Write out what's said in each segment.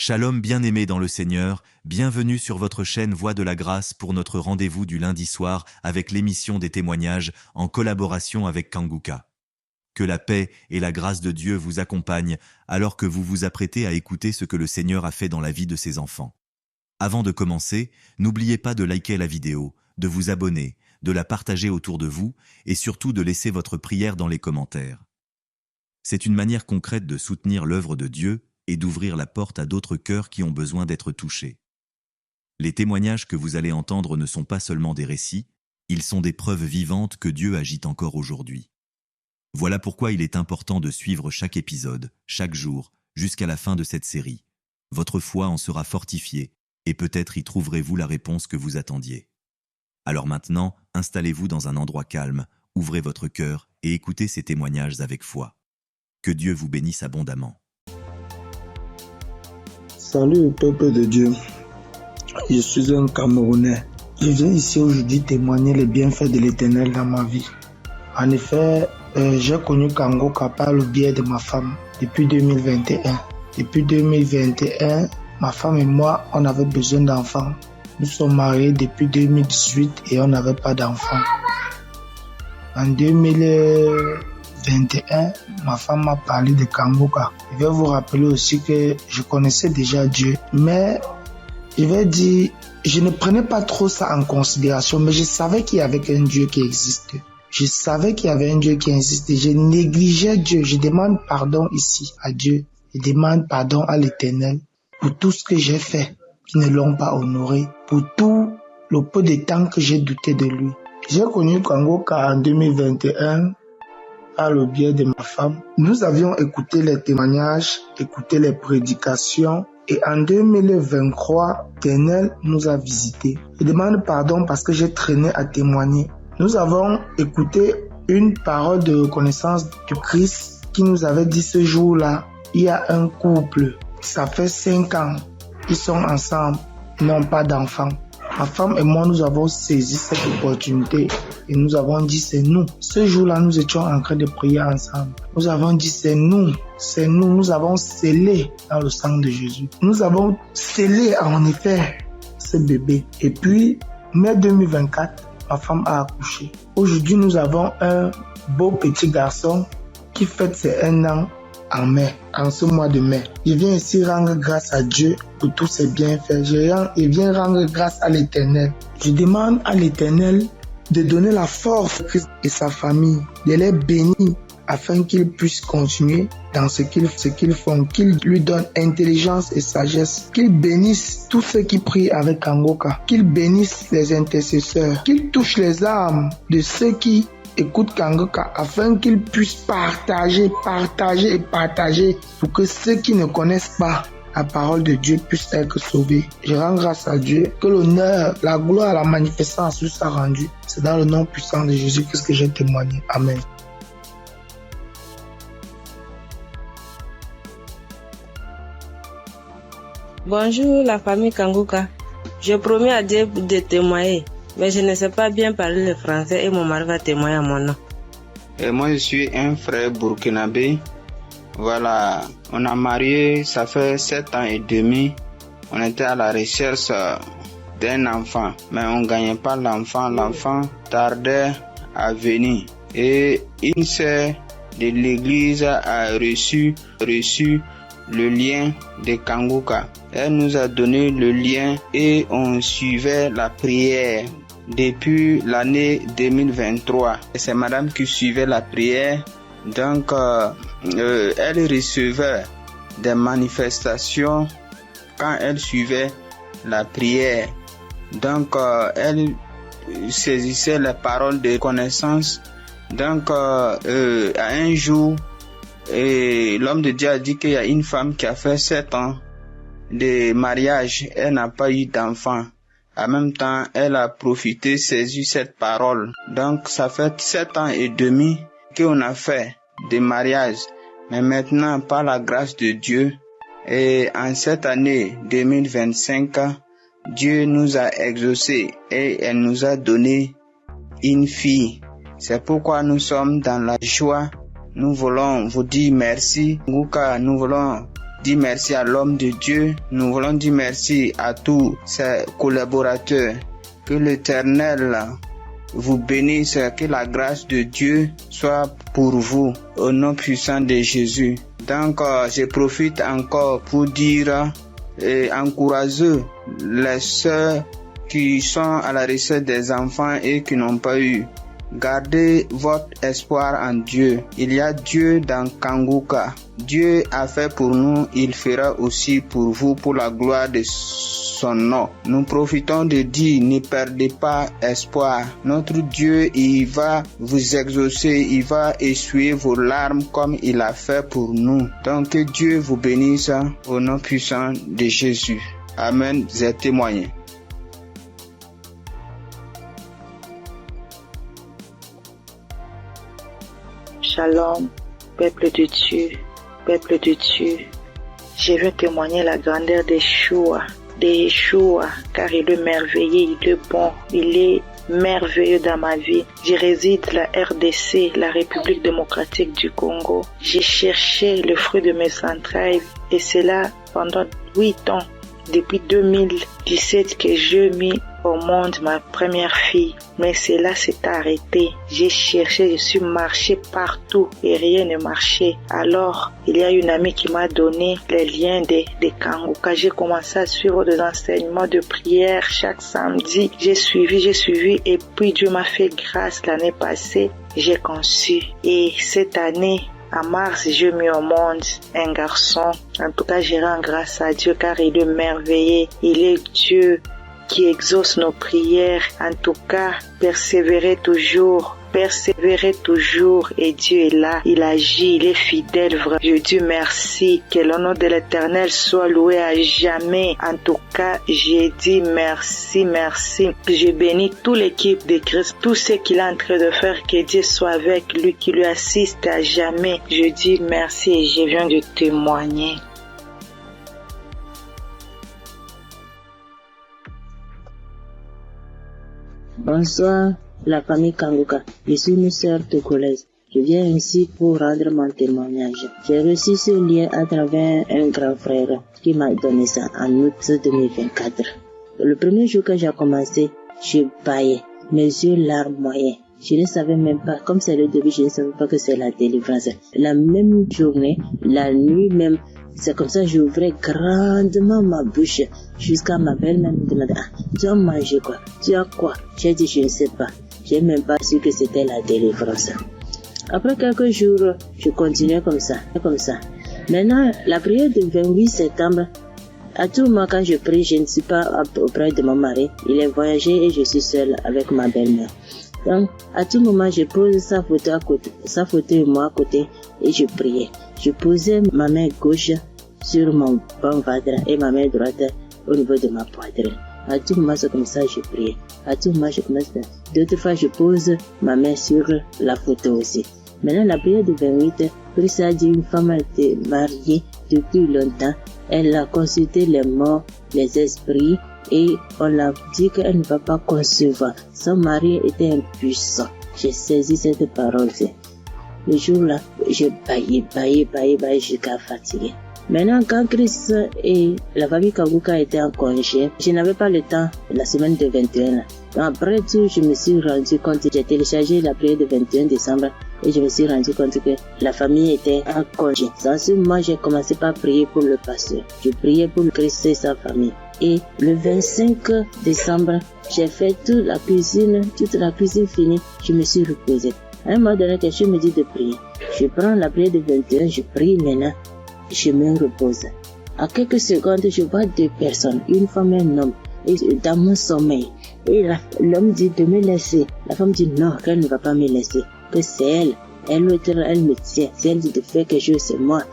Shalom bien-aimés dans le Seigneur, bienvenue sur votre chaîne Voix de la Grâce pour notre rendez-vous du lundi soir avec l'émission des témoignages en collaboration avec Kanguka. Que la paix et la grâce de Dieu vous accompagnent alors que vous vous apprêtez à écouter ce que le Seigneur a fait dans la vie de ses enfants. Avant de commencer, n'oubliez pas de liker la vidéo, de vous abonner, de la partager autour de vous et surtout de laisser votre prière dans les commentaires. C'est une manière concrète de soutenir l'œuvre de Dieu et d'ouvrir la porte à d'autres cœurs qui ont besoin d'être touchés. Les témoignages que vous allez entendre ne sont pas seulement des récits, ils sont des preuves vivantes que Dieu agit encore aujourd'hui. Voilà pourquoi il est important de suivre chaque épisode, chaque jour, jusqu'à la fin de cette série. Votre foi en sera fortifiée, et peut-être y trouverez-vous la réponse que vous attendiez. Alors maintenant, installez-vous dans un endroit calme, ouvrez votre cœur et écoutez ces témoignages avec foi. Que Dieu vous bénisse abondamment. Salut peuple de Dieu, je suis un Camerounais. Je viens ici aujourd'hui témoigner les bienfaits de l'Éternel dans ma vie. En effet, j'ai connu Kanguka par le biais de ma femme depuis 2021. Depuis 2021, ma femme et moi, on avait besoin d'enfants. Nous sommes mariés depuis 2018 et on n'avait pas d'enfants. En 2021, ma femme m'a parlé de Kanguka. Je vais vous rappeler aussi que je connaissais déjà Dieu, mais je vais dire, je ne prenais pas trop ça en considération, mais je savais qu'il y avait un Dieu qui existe. Je savais qu'il y avait un Dieu qui existe. Je négligeais Dieu. Je demande pardon ici à Dieu. Je demande pardon à l'Éternel pour tout ce que j'ai fait qui ne l'ont pas honoré, pour tout le peu de temps que j'ai douté de lui. J'ai connu Kanguka en 2021 par le biais de ma femme. Nous avions écouté les témoignages, écouté les prédications et en 2023, l'Éternel nous a visités. Je demande pardon parce que j'ai traîné à témoigner. Nous avons écouté une parole de reconnaissance du Christ qui nous avait dit ce jour-là, il y a un couple, ça fait 5 ans, ils sont ensemble, ils n'ont pas d'enfants. Ma femme et moi, nous avons saisi cette opportunité et nous avons dit c'est nous. Ce jour-là, nous étions en train de prier ensemble. Nous avons dit c'est nous, nous avons scellé dans le sang de Jésus. Nous avons scellé en effet ce bébé. Et puis, mai 2024, ma femme a accouché. Aujourd'hui, nous avons un beau petit garçon qui fête ses 1 an en mai, en ce mois de mai. Je viens ici rendre grâce à Dieu pour tous ses bienfaits. Je viens rendre grâce à l'Éternel. Je demande à l'Éternel de donner la force à Christ et sa famille, de les bénir afin qu'ils puissent continuer dans ce qu'ils font, qu'ils lui donnent intelligence et sagesse, qu'ils bénissent tous ceux qui prient avec Kanguka, qu'ils bénissent les intercesseurs, qu'ils touchent les âmes de ceux qui écoutent Kanguka afin qu'ils puissent partager pour que ceux qui ne connaissent pas la parole de Dieu puissent être sauvés. Je rends grâce à Dieu, que l'honneur, la gloire, la manifestance lui soit rendue. C'est dans le nom puissant de Jésus-Christ que j'ai témoigné. Amen. Bonjour la famille Kanguka. Je promets à Dieu de témoigner, mais je ne sais pas bien parler le français et mon mari va témoigner à mon nom. Et moi je suis un frère burkinabé. Voilà, on a marié, ça fait 7 ans et demi. On était à la recherche d'un enfant, mais on ne gagnait pas l'enfant. L'enfant tardait à venir. Et une sœur de l'église a reçu le lien de Kanguka. Elle nous a donné le lien et on suivait la prière depuis l'année 2023. C'est madame qui suivait la prière. Donc, elle recevait des manifestations quand elle suivait la prière. Donc, elle saisissait les paroles de connaissance. Donc, à un jour, et l'homme de Dieu a dit qu'il y a une femme qui a fait 7 ans de mariage, elle n'a pas eu d'enfant. En même temps, elle a profité, saisi cette parole. Donc, ça fait 7 ans et demi qu'on a fait de mariage. Mais maintenant, par la grâce de Dieu, et en cette année 2025, Dieu nous a exaucés et elle nous a donné une fille. C'est pourquoi nous sommes dans la joie. Nous voulons vous dire merci. Nous voulons dire merci à l'homme de Dieu. Nous voulons dire merci à tous ses collaborateurs. Que l'Éternel vous bénisse, que la grâce de Dieu soit pour vous, au nom puissant de Jésus. Donc, je profite encore pour dire et encourager les sœurs qui sont à la recherche des enfants et qui n'ont pas eu. Gardez votre espoir en Dieu. Il y a Dieu dans Kanguka. Dieu a fait pour nous, il fera aussi pour vous, pour la gloire de son nom. Nous profitons de dire, ne perdez pas espoir. Notre Dieu, il va vous exaucer, il va essuyer vos larmes comme il a fait pour nous. Donc que Dieu vous bénisse au nom puissant de Jésus. Amen. J'ai témoigné. Shalom, peuple de Dieu, peuple de Dieu. Je veux témoigner la grandeur d'Yeshua, car il est merveilleux, il est bon, il est merveilleux dans ma vie. Je réside la RDC, la République démocratique du Congo. J'ai cherché le fruit de mes entrailles et c'est là pendant 8 ans, depuis 2017 que j'ai mis au monde ma première fille. Mais cela s'est arrêté. J'ai cherché, je suis marché partout et rien ne marchait. Alors, il y a une amie qui m'a donné les liens de Kanguka. J'ai commencé à suivre des enseignements de prière chaque samedi. J'ai suivi et puis Dieu m'a fait grâce l'année passée. J'ai conçu. Et cette année, en mars, j'ai mis au monde un garçon. En tout cas, je rends grâce à Dieu car il est merveilleux. Il est Dieu qui exauce nos prières. En tout cas, persévérez toujours et Dieu est là, il agit, il est fidèle. Je dis merci, que le nom de l'Éternel soit loué à jamais. En tout cas, j'ai dit merci. Je bénis toute l'équipe de Christ, tout ce qu'il est en train de faire, que Dieu soit avec lui, qui lui assiste à jamais. Je dis merci et je viens de témoigner. Bonsoir, la famille Kanguka. Je suis une sœur togolaise. Je viens ici pour rendre mon témoignage. J'ai reçu ce lien à travers un grand frère qui m'a donné ça en août 2024. Le premier jour que j'ai commencé, je baillais, mes yeux larmes moyens. Je ne savais même pas, comme c'est le début, je ne savais pas que c'est la délivrance. La même journée, la nuit même, c'est comme ça que j'ouvrais grandement ma bouche jusqu'à ma belle-mère me demandait, tu as mangé quoi? Tu as quoi? J'ai dit, je ne sais pas. J'ai même pas su que c'était la délivrance. Après quelques jours, je continuais comme ça. Maintenant, la prière du 28 septembre, à tout moment quand je prie, je ne suis pas auprès de mon mari. Il est voyagé et je suis seule avec ma belle-mère. Donc, à tout moment, je pose sa photo et moi à côté et je priais. Je posais ma main gauche sur mon bon ventre et ma main droite au niveau de ma poitrine. À tout moment, c'est comme ça que je priais. À tout moment, je commence. D'autres fois, je pose ma main sur la photo aussi. Maintenant, la prière du 28, Christ a dit une femme a été mariée depuis longtemps. Elle a consulté les morts, les esprits, et on l'a dit qu'elle ne va pas concevoir. Son mari était impuissant. J'ai saisi cette parole. Le jour-là, je baillais jusqu'à fatiguer. Maintenant, quand Christ et la famille Kanguka étaient en congé, je n'avais pas le temps la semaine de 21. Après tout, je me suis rendu compte, j'ai téléchargé la prière du 21 décembre et je me suis rendu compte que la famille était en congé. Sans ce moment, j'ai commencé par prier pour le pasteur. Je priais pour Christ et sa famille. Et le 25 décembre, j'ai fait toute la cuisine finie, je me suis reposée. À un moment donné, quelque chose me dit de prier. Je prends la prière du 21, je prie maintenant, je me repose. À quelques secondes, je vois 2 personnes, une femme et un homme, et dans mon sommeil. Et l'homme dit de me laisser. La femme dit non, qu'elle ne va pas me laisser, que c'est elle. Elle me tient. Si elle dit de faire quelque chose, c'est moi.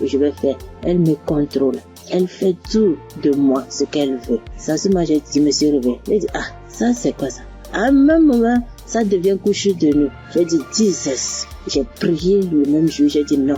Je vais faire. Elle me contrôle. Elle fait tout de moi, ce qu'elle veut. Ça, c'est moi, je me suis réveillée. J'ai dit, ça, c'est quoi ça? À un même moment, ça devient couche de nuit. J'ai dit, Jesus. J'ai prié le même jour, j'ai dit non.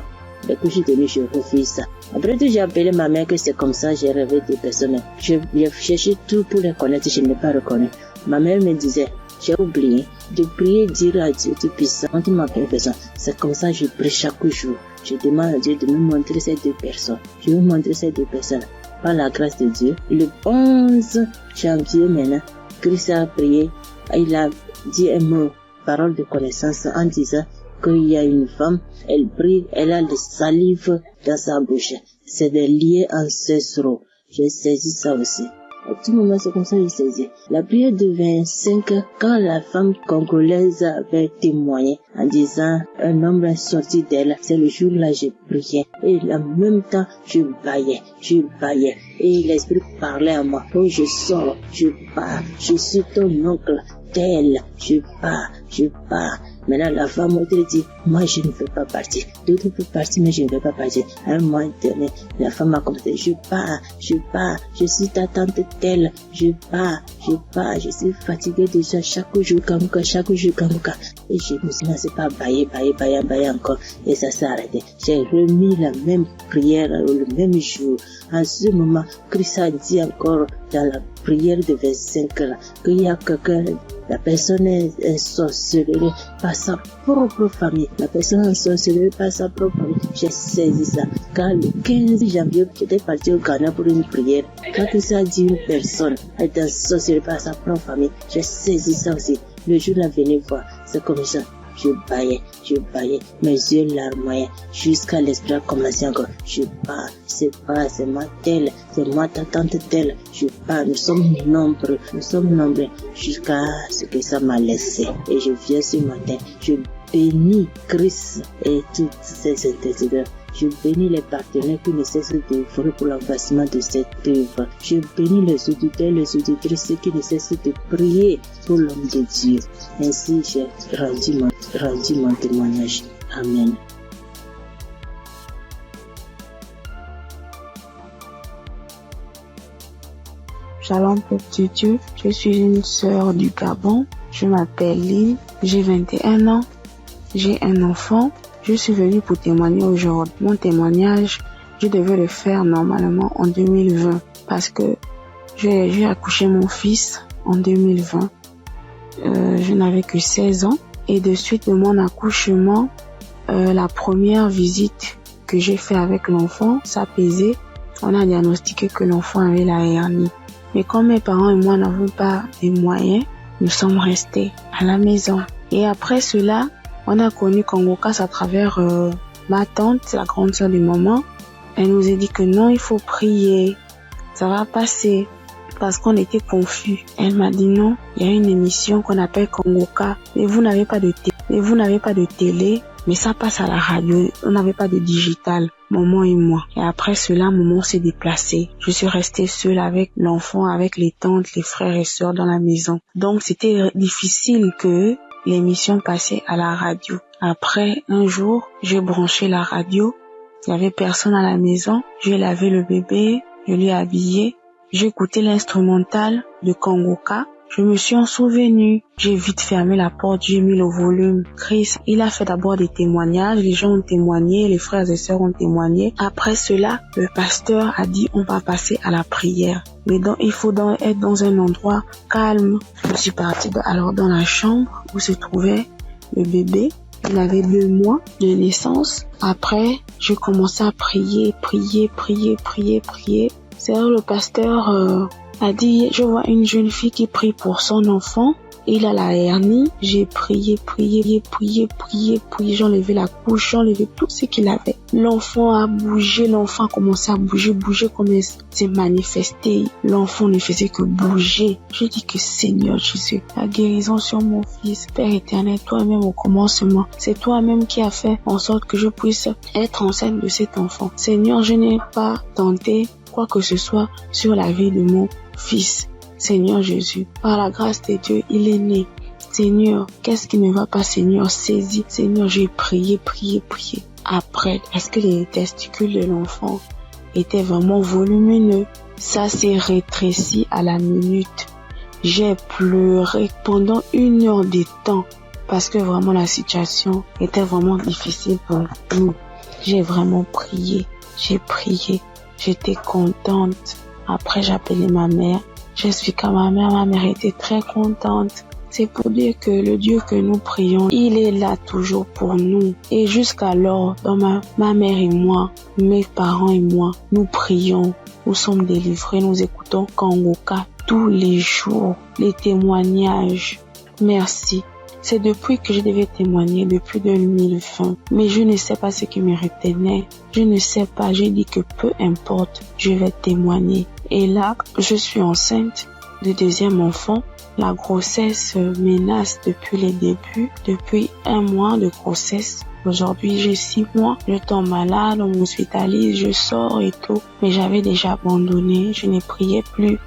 Les couches de nuit, je refuse ça. Après tout, j'ai appelé ma mère que c'est comme ça, j'ai rêvé de personnes. J'ai cherché tout pour les connaître, je ne l'ai pas reconnu. Ma mère me disait, j'ai oublié de prier, dire à Dieu Tout-Puissant, tu m'appelles personne. C'est comme ça que je prie chaque jour. Je demande à Dieu de me montrer ces deux personnes. Je vais montrer ces deux personnes. Par la grâce de Dieu, le 11 janvier maintenant, Christ a prié. Il a dit un mot, parole de connaissance, en disant qu'il y a une femme, elle prie, elle a le salive dans sa bouche. C'est des liens ancestraux. J'ai saisi ça aussi. À tout moment, c'est comme ça que j'ai saisi. La prière de 25, quand la femme congolaise avait témoigné en disant un homme est sorti d'elle, c'est le jour-là que j'ai prié. Et en même temps, je baillais. Et l'esprit parlait à moi. Oh, je sors, je pars, je suis ton oncle, tel, je pars. Maintenant, la femme m'a dit, moi, je ne veux pas partir. D'autres peuvent partir, mais je ne veux pas partir. À un moment donné, la femme a commencé, je pars. Je suis ta tante telle. Je pars. Je suis fatiguée déjà. Chaque jour, Kanguka. Et je me suis lancé par bailler encore. Et ça s'est arrêté. J'ai remis la même prière le même jour. En ce moment, Christ a dit encore dans la prière de 25 là, qu'il y a quelqu'un, la personne est sorcelée par sa propre famille. La personne est sorcelée par sa propre famille. J'ai saisi ça. Quand le 15 janvier, j'étais parti au Ghana pour une prière. Quand ça dit une personne est sorcelée par sa propre famille, j'ai saisi ça aussi. Le jour là, venez voir, c'est comme ça. Je baillais, mes yeux larmoyaient, jusqu'à l'esprit a commencé encore. Je pars, c'est moi telle, c'est moi ta tante telle. Je pars, nous sommes nombreux, jusqu'à ce que ça m'a laissé. Et je viens ce matin, je bénis Christ et toutes ses intercesseurs. Je bénis les partenaires qui ne cessent d'œuvrer pour l'avancement de cette œuvre. Je bénis les auditeurs, les auditrices qui ne cessent de prier pour l'homme de Dieu. Ainsi, j'ai rendu mon témoignage. Amen. Shalom, peuple de Dieu. Je suis une sœur du Gabon. Je m'appelle Lynn. J'ai 21 ans. J'ai un enfant. Je suis venue pour témoigner aujourd'hui. Mon témoignage, je devais le faire normalement en 2020 parce que j'ai accouché mon fils en 2020. Je n'avais que 16 ans et de suite de mon accouchement, la première visite que j'ai fait avec l'enfant, ça pesait. On a diagnostiqué que l'enfant avait la hernie. Mais comme mes parents et moi n'avons pas les moyens, nous sommes restés à la maison. Et après cela, on a connu Kanguka à travers ma tante, la grande sœur de maman. Elle nous a dit que non, il faut prier, ça va passer, parce qu'on était confus. Elle m'a dit non, il y a une émission qu'on appelle Kanguka, mais vous n'avez pas de télé, mais ça passe à la radio, on n'avait pas de digital, maman et moi. Et après cela, maman s'est déplacée. Je suis restée seule avec l'enfant, avec les tantes, les frères et sœurs dans la maison. Donc c'était difficile que l'émission passait à la radio. Après, un jour, j'ai branché la radio. Il n'y avait personne à la maison. J'ai lavé le bébé, je l'ai habillé. J'ai écouté l'instrumental de Kanguka. Je me suis en souvenu. J'ai vite fermé la porte, j'ai mis le volume. Chris, il a fait d'abord des témoignages. Les gens ont témoigné, les frères et sœurs ont témoigné. Après cela, le pasteur a dit on va passer à la prière. Mais donc, il faut être dans un endroit calme. Je suis partie alors dans la chambre où se trouvait le bébé. Il avait 2 mois de naissance. Après, je commençais à prier. C'est là le pasteur a dit, je vois une jeune fille qui prie pour son enfant. Il a la hernie. J'ai prié. J'enlevais la couche, j'enlevais tout ce qu'il avait. L'enfant a bougé, l'enfant a commencé à bouger comme il s'est manifesté. L'enfant ne faisait que bouger. Je dis que Seigneur Jésus, la guérison sur mon fils. Père éternel, toi-même au commencement, c'est toi-même qui as fait en sorte que je puisse être enceinte de cet enfant. Seigneur, je n'ai pas tenté quoi que ce soit sur la vie de mon fils. Seigneur Jésus, par la grâce de Dieu, il est né. Seigneur, qu'est-ce qui ne va pas, Seigneur? Saisis. Seigneur, j'ai prié. Après, est-ce que les testicules de l'enfant étaient vraiment volumineux? Ça s'est rétréci à la minute. J'ai pleuré pendant 1 heure de temps parce que vraiment la situation était vraiment difficile pour nous. J'ai vraiment prié. J'ai prié. J'étais contente. Après, j'ai appelé ma mère. J'expliquais à ma mère était très contente. C'est pour dire que le Dieu que nous prions, il est là toujours pour nous. Et jusqu'alors, dans ma mère et moi, mes parents et moi, nous prions, nous sommes délivrés, nous écoutons Kanguka tous les jours, les témoignages. Merci. C'est depuis que je devais témoigner, depuis 2020. Mais je ne sais pas ce qui me retenait. Je ne sais pas, j'ai dit que peu importe, je vais témoigner. Et là, je suis enceinte de deuxième enfant. La grossesse menace depuis les débuts, depuis 1 mois de grossesse. Aujourd'hui, j'ai 6 mois. Je tombe malade, on m'hospitalise, je sors et tout. Mais j'avais déjà abandonné, je ne priais plus.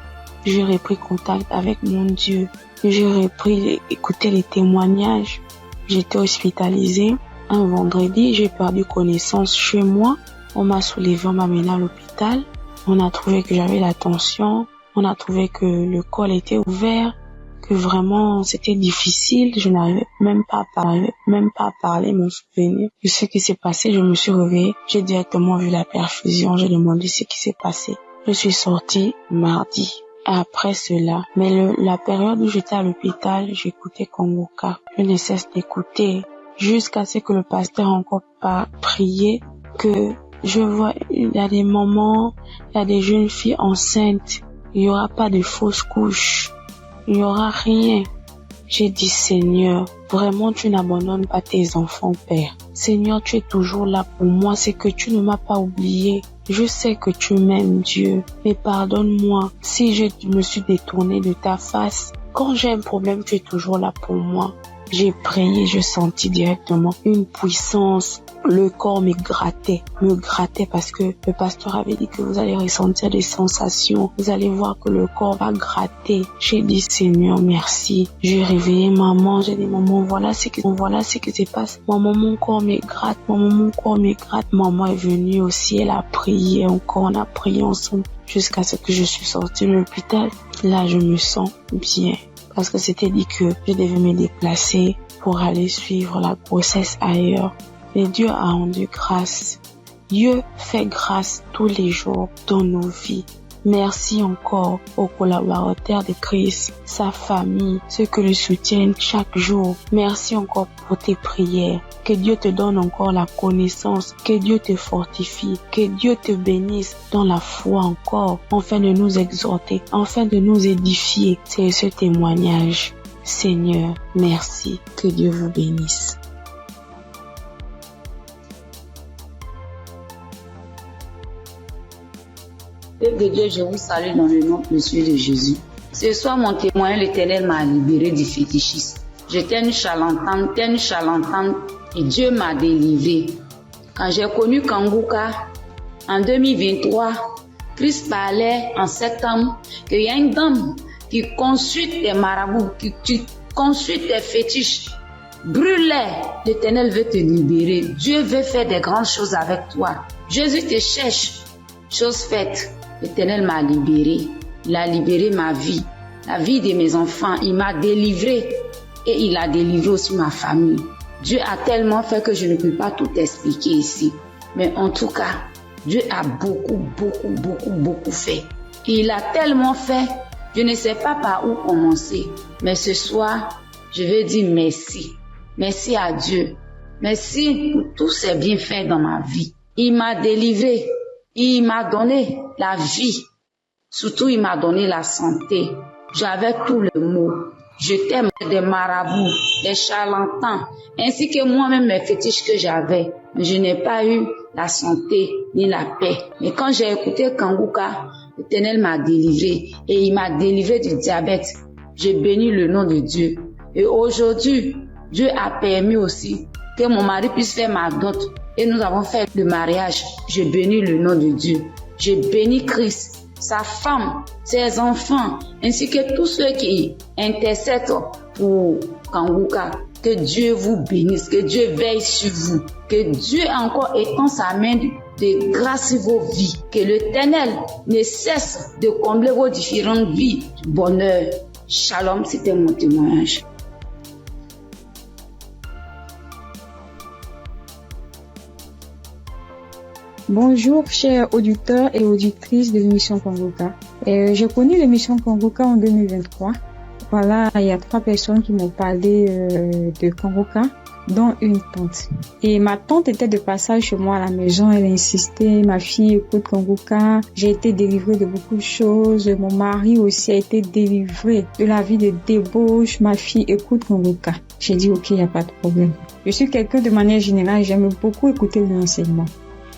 J'ai repris contact avec mon Dieu. J'ai repris écouter les témoignages. J'étais hospitalisée. Un vendredi, j'ai perdu connaissance chez moi. On m'a soulevé, on m'a mené à l'hôpital. On a trouvé que j'avais la tension. On a trouvé que le col était ouvert, que vraiment c'était difficile. Je n'arrivais même pas à parler, mon souvenir de ce qui s'est passé. Je me suis réveillée. J'ai directement vu la perfusion. J'ai demandé ce qui s'est passé. Je suis sortie mardi. Après cela, mais la période où j'étais à l'hôpital, j'écoutais Kanguka. Je ne cesse d'écouter jusqu'à ce que le pasteur encore pas prié, que je vois, il y a des moments, il y a des jeunes filles enceintes, il y aura pas de fausses couches, il y aura rien. J'ai dit, Seigneur, vraiment tu n'abandonnes pas tes enfants, Père. Seigneur, tu es toujours là pour moi, c'est que tu ne m'as pas oublié. Je sais que tu m'aimes, Dieu, mais pardonne-moi si je me suis détournée de ta face. Quand j'ai un problème, tu es toujours là pour moi. J'ai prié, je sentis directement une puissance. Le corps me grattait parce que le pasteur avait dit que vous allez ressentir des sensations. Vous allez voir que le corps va gratter. J'ai dit, Seigneur, merci. J'ai réveillé maman. J'ai dit, maman, voilà ce qui se passe. Maman, mon corps me gratte. Maman est venue aussi. Elle a prié encore. On a prié ensemble jusqu'à ce que je suis sortie de l'hôpital. Là, je me sens bien. Parce que c'était dit que je devais me déplacer pour aller suivre la grossesse ailleurs. Et Dieu a rendu grâce. Dieu fait grâce tous les jours dans nos vies. Merci encore aux collaborateurs de Christ, sa famille, ceux qui le soutiennent chaque jour. Merci encore pour tes prières. Que Dieu te donne encore la connaissance, que Dieu te fortifie, que Dieu te bénisse dans la foi encore, afin de nous exhorter, afin de nous édifier. C'est ce témoignage. Seigneur, merci. Que Dieu vous bénisse. Père de Dieu, je vous salue dans le nom précieux de Jésus. Ce soir, mon témoin, l'Éternel m'a libéré du fétichisme. J'étais une charlatane, et Dieu m'a délivré. Quand j'ai connu Kanguka, en 2023, Christ parlait en septembre qu'il y a une dame qui consulte des marabouts, qui consulte des fétiches. Brûle-les, l'Éternel veut te libérer. Dieu veut faire des grandes choses avec toi. Jésus te cherche. Chose faite, l'Éternel m'a libéré. Il a libéré ma vie, la vie de mes enfants. Il m'a délivré et il a délivré aussi ma famille. Dieu a tellement fait que je ne peux pas tout expliquer ici. Mais en tout cas, Dieu a beaucoup fait. Et il a tellement fait, je ne sais pas par où commencer. Mais ce soir, je vais dire merci. Merci à Dieu. Merci pour tous ses bienfaits dans ma vie. Il m'a délivré. Il m'a donné la vie. Surtout, il m'a donné la santé. J'avais tous les maux. J'étais des marabouts, des charlatans, ainsi que moi-même mes fétiches que j'avais. Je n'ai pas eu la santé ni la paix. Mais quand j'ai écouté Kanguka, l'Éternel m'a délivré et il m'a délivré du diabète. J'ai béni le nom de Dieu. Et aujourd'hui, Dieu a permis aussi que mon mari puisse faire ma dot. Et nous avons fait le mariage. Je bénis le nom de Dieu. Je bénis Christ, sa femme, ses enfants, ainsi que tous ceux qui intercèdent pour Kanguka. Que Dieu vous bénisse, que Dieu veille sur vous, que Dieu encore étend sa main de grâce sur vos vies, que l'Éternel ne cesse de combler vos différentes vies. Bonheur. Shalom, c'était mon témoignage. Bonjour chers auditeurs et auditrices de l'émission Kanguka. J'ai connu l'émission Kanguka en 2023 Voilà, il y a 3 personnes qui m'ont parlé de Kanguka, dont une tante. Et ma tante était de passage chez moi à la maison, elle insistait, ma fille écoute Kanguka, j'ai été délivrée de beaucoup de choses, mon mari aussi a été délivré de la vie de débauche, ma fille écoute Kanguka. J'ai dit ok, il n'y a pas de problème. Je suis quelqu'un de manière générale, j'aime beaucoup écouter l'enseignement.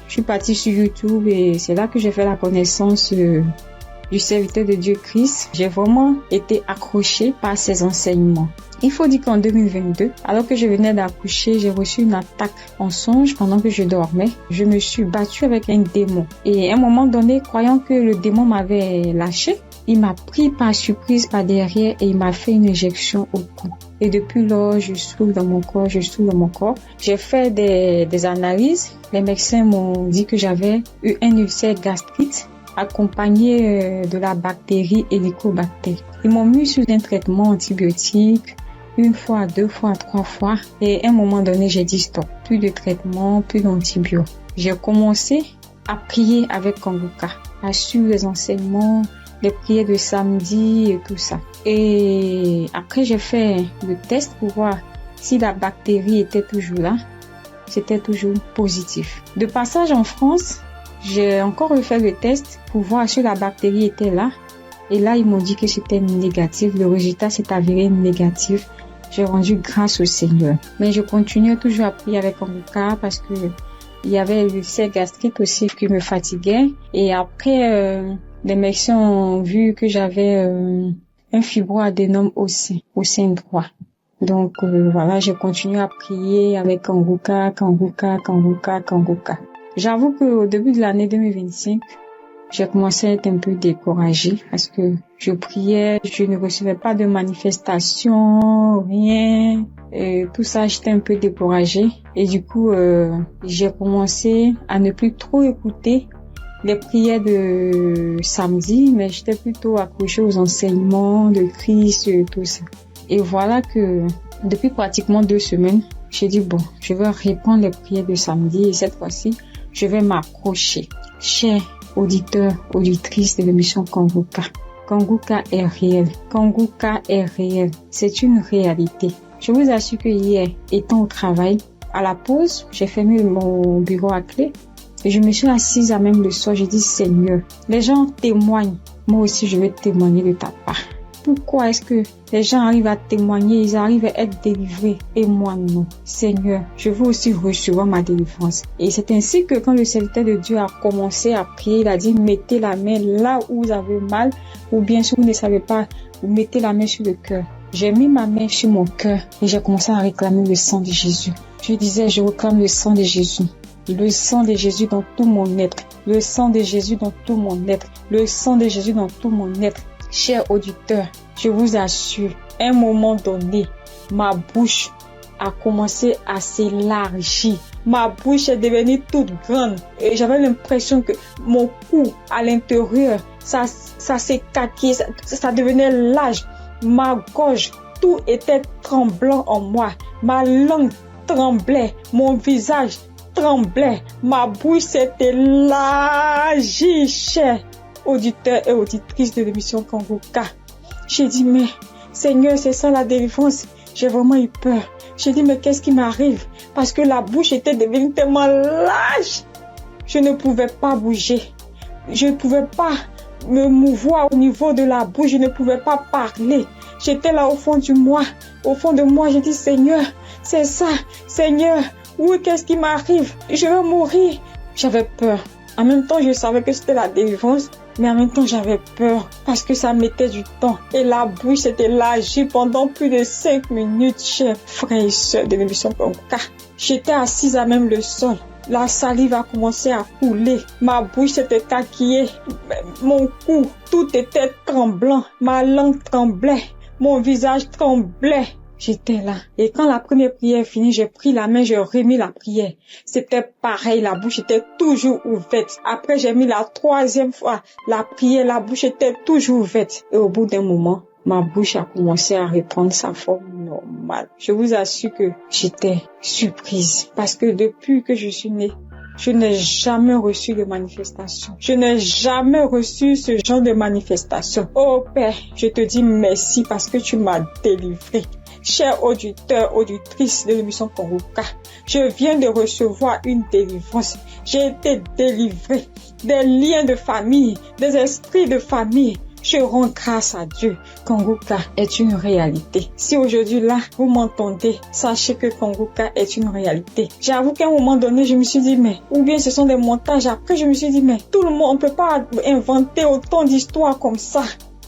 Je suis partie sur YouTube et c'est là que j'ai fait la connaissance du serviteur de Dieu Christ. J'ai vraiment été accrochée par ses enseignements. Il faut dire qu'en 2022, alors que je venais d'accoucher, j'ai reçu une attaque en songe pendant que je dormais. Je me suis battue avec un démon. Et à un moment donné, croyant que le démon m'avait lâché, il m'a pris par surprise par derrière et il m'a fait une injection au cou. Et depuis lors, je souffre dans mon corps. J'ai fait des analyses. Les médecins m'ont dit que j'avais eu un ulcère gastrique accompagné de la bactérie Helicobacter. Ils m'ont mis sous un traitement antibiotique 1 fois, 2 fois, 3 fois. Et à un moment donné, j'ai dit stop. Plus de traitement, plus d'antibiotiques. J'ai commencé à prier avec Kanguka, à suivre les enseignements, les prières de samedi et tout ça. Et après, j'ai fait le test pour voir si la bactérie était toujours là. C'était toujours positif. De passage en France, j'ai encore refait le test pour voir si la bactérie était là. Et là, ils m'ont dit que c'était négatif. Le résultat s'est avéré négatif. J'ai rendu grâce au Seigneur. Mais je continuais toujours à prier avec Kanguka parce que il y avait l'ulcère gastrique aussi qui me fatiguait. Et après, les médecins ont vu que j'avais un fibroadénome au sein droit. Donc voilà, j'ai continué à prier avec Kanguka. J'avoue qu'au début de l'année 2025, j'ai commencé à être un peu découragée parce que je priais, je ne recevais pas de manifestation, rien. Et tout ça, j'étais un peu découragée. Et du coup, j'ai commencé à ne plus trop écouter les prières de samedi, mais j'étais plutôt accrochée aux enseignements de Christ et tout ça. Et voilà que depuis pratiquement 2 semaines, j'ai dit bon, je vais reprendre les prières de samedi et cette fois-ci, je vais m'accrocher. Chers auditeurs, auditrices de l'émission Kanguka, Kanguka est réel. Kanguka est réel. C'est une réalité. Je vous assure que hier, étant au travail, à la pause, j'ai fermé mon bureau à clé et je me suis assise à même le sol. J'ai dit Seigneur, les gens témoignent. Moi aussi, je vais témoigner de ta part. Pourquoi est-ce que les gens arrivent à témoigner, ils arrivent à être délivrés et moi non? Seigneur, je veux aussi recevoir ma délivrance. Et c'est ainsi que quand le serviteur de Dieu a commencé à prier, il a dit mettez la main là où vous avez mal ou bien si vous ne savez pas, vous mettez la main sur le cœur. J'ai mis ma main sur mon cœur et j'ai commencé à réclamer le sang de Jésus. Je disais, je réclame le sang de Jésus. Le sang de Jésus dans tout mon être. Le sang de Jésus dans tout mon être. Le sang de Jésus dans tout mon être. Chers auditeurs, je vous assure, à un moment donné, ma bouche a commencé à s'élargir. Ma bouche est devenue toute grande et j'avais l'impression que mon cou à l'intérieur, ça s'écaquait, ça devenait large. Ma gorge, tout était tremblant en moi. Ma langue tremblait, mon visage tremblait, ma bouche s'est élargie, chers auditeurs et auditrices de l'émission Kanguka. J'ai dit, mais Seigneur, c'est ça la délivrance. J'ai vraiment eu peur. J'ai dit, mais qu'est-ce qui m'arrive? Parce que la bouche était devenue tellement large. Je ne pouvais pas bouger. Je ne pouvais pas me mouvoir au niveau de la bouche. Je ne pouvais pas parler. J'étais là au fond de moi. Au fond de moi, j'ai dit, Seigneur, c'est ça. Seigneur, oui, qu'est-ce qui m'arrive? Je vais mourir. J'avais peur. En même temps, je savais que c'était la délivrance. Mais en même temps, j'avais peur parce que ça mettait du temps. Et la bouche s'était élargie pendant plus de 5 minutes, chers frères et sœurs de l'émission Kanguka. J'étais assise à même le sol. La salive a commencé à couler. Ma bouche s'était taquillée. Mon cou, tout était tremblant. Ma langue tremblait. Mon visage tremblait. J'étais là. Et quand la première prière est finie, j'ai pris la main, j'ai remis la prière. C'était pareil, la bouche était toujours ouverte. Après, j'ai mis la 3e fois la prière, la bouche était toujours ouverte. Et au bout d'un moment, ma bouche a commencé à reprendre sa forme normale. Je vous assure que j'étais surprise. Parce que depuis que je suis née, je n'ai jamais reçu de manifestation. Je n'ai jamais reçu ce genre de manifestation. Oh Père, je te dis merci parce que tu m'as délivré. Chers auditeurs, auditrices de l'émission Congoka, je viens de recevoir une délivrance. J'ai été délivré des liens de famille, des esprits de famille. Je rends grâce à Dieu. Congoka est une réalité. Si aujourd'hui là, vous m'entendez, sachez que Congoka est une réalité. J'avoue qu'à un moment donné, je me suis dit, mais, ou bien ce sont des montages. Après, je me suis dit, mais, tout le monde, on peut pas inventer autant d'histoires comme ça.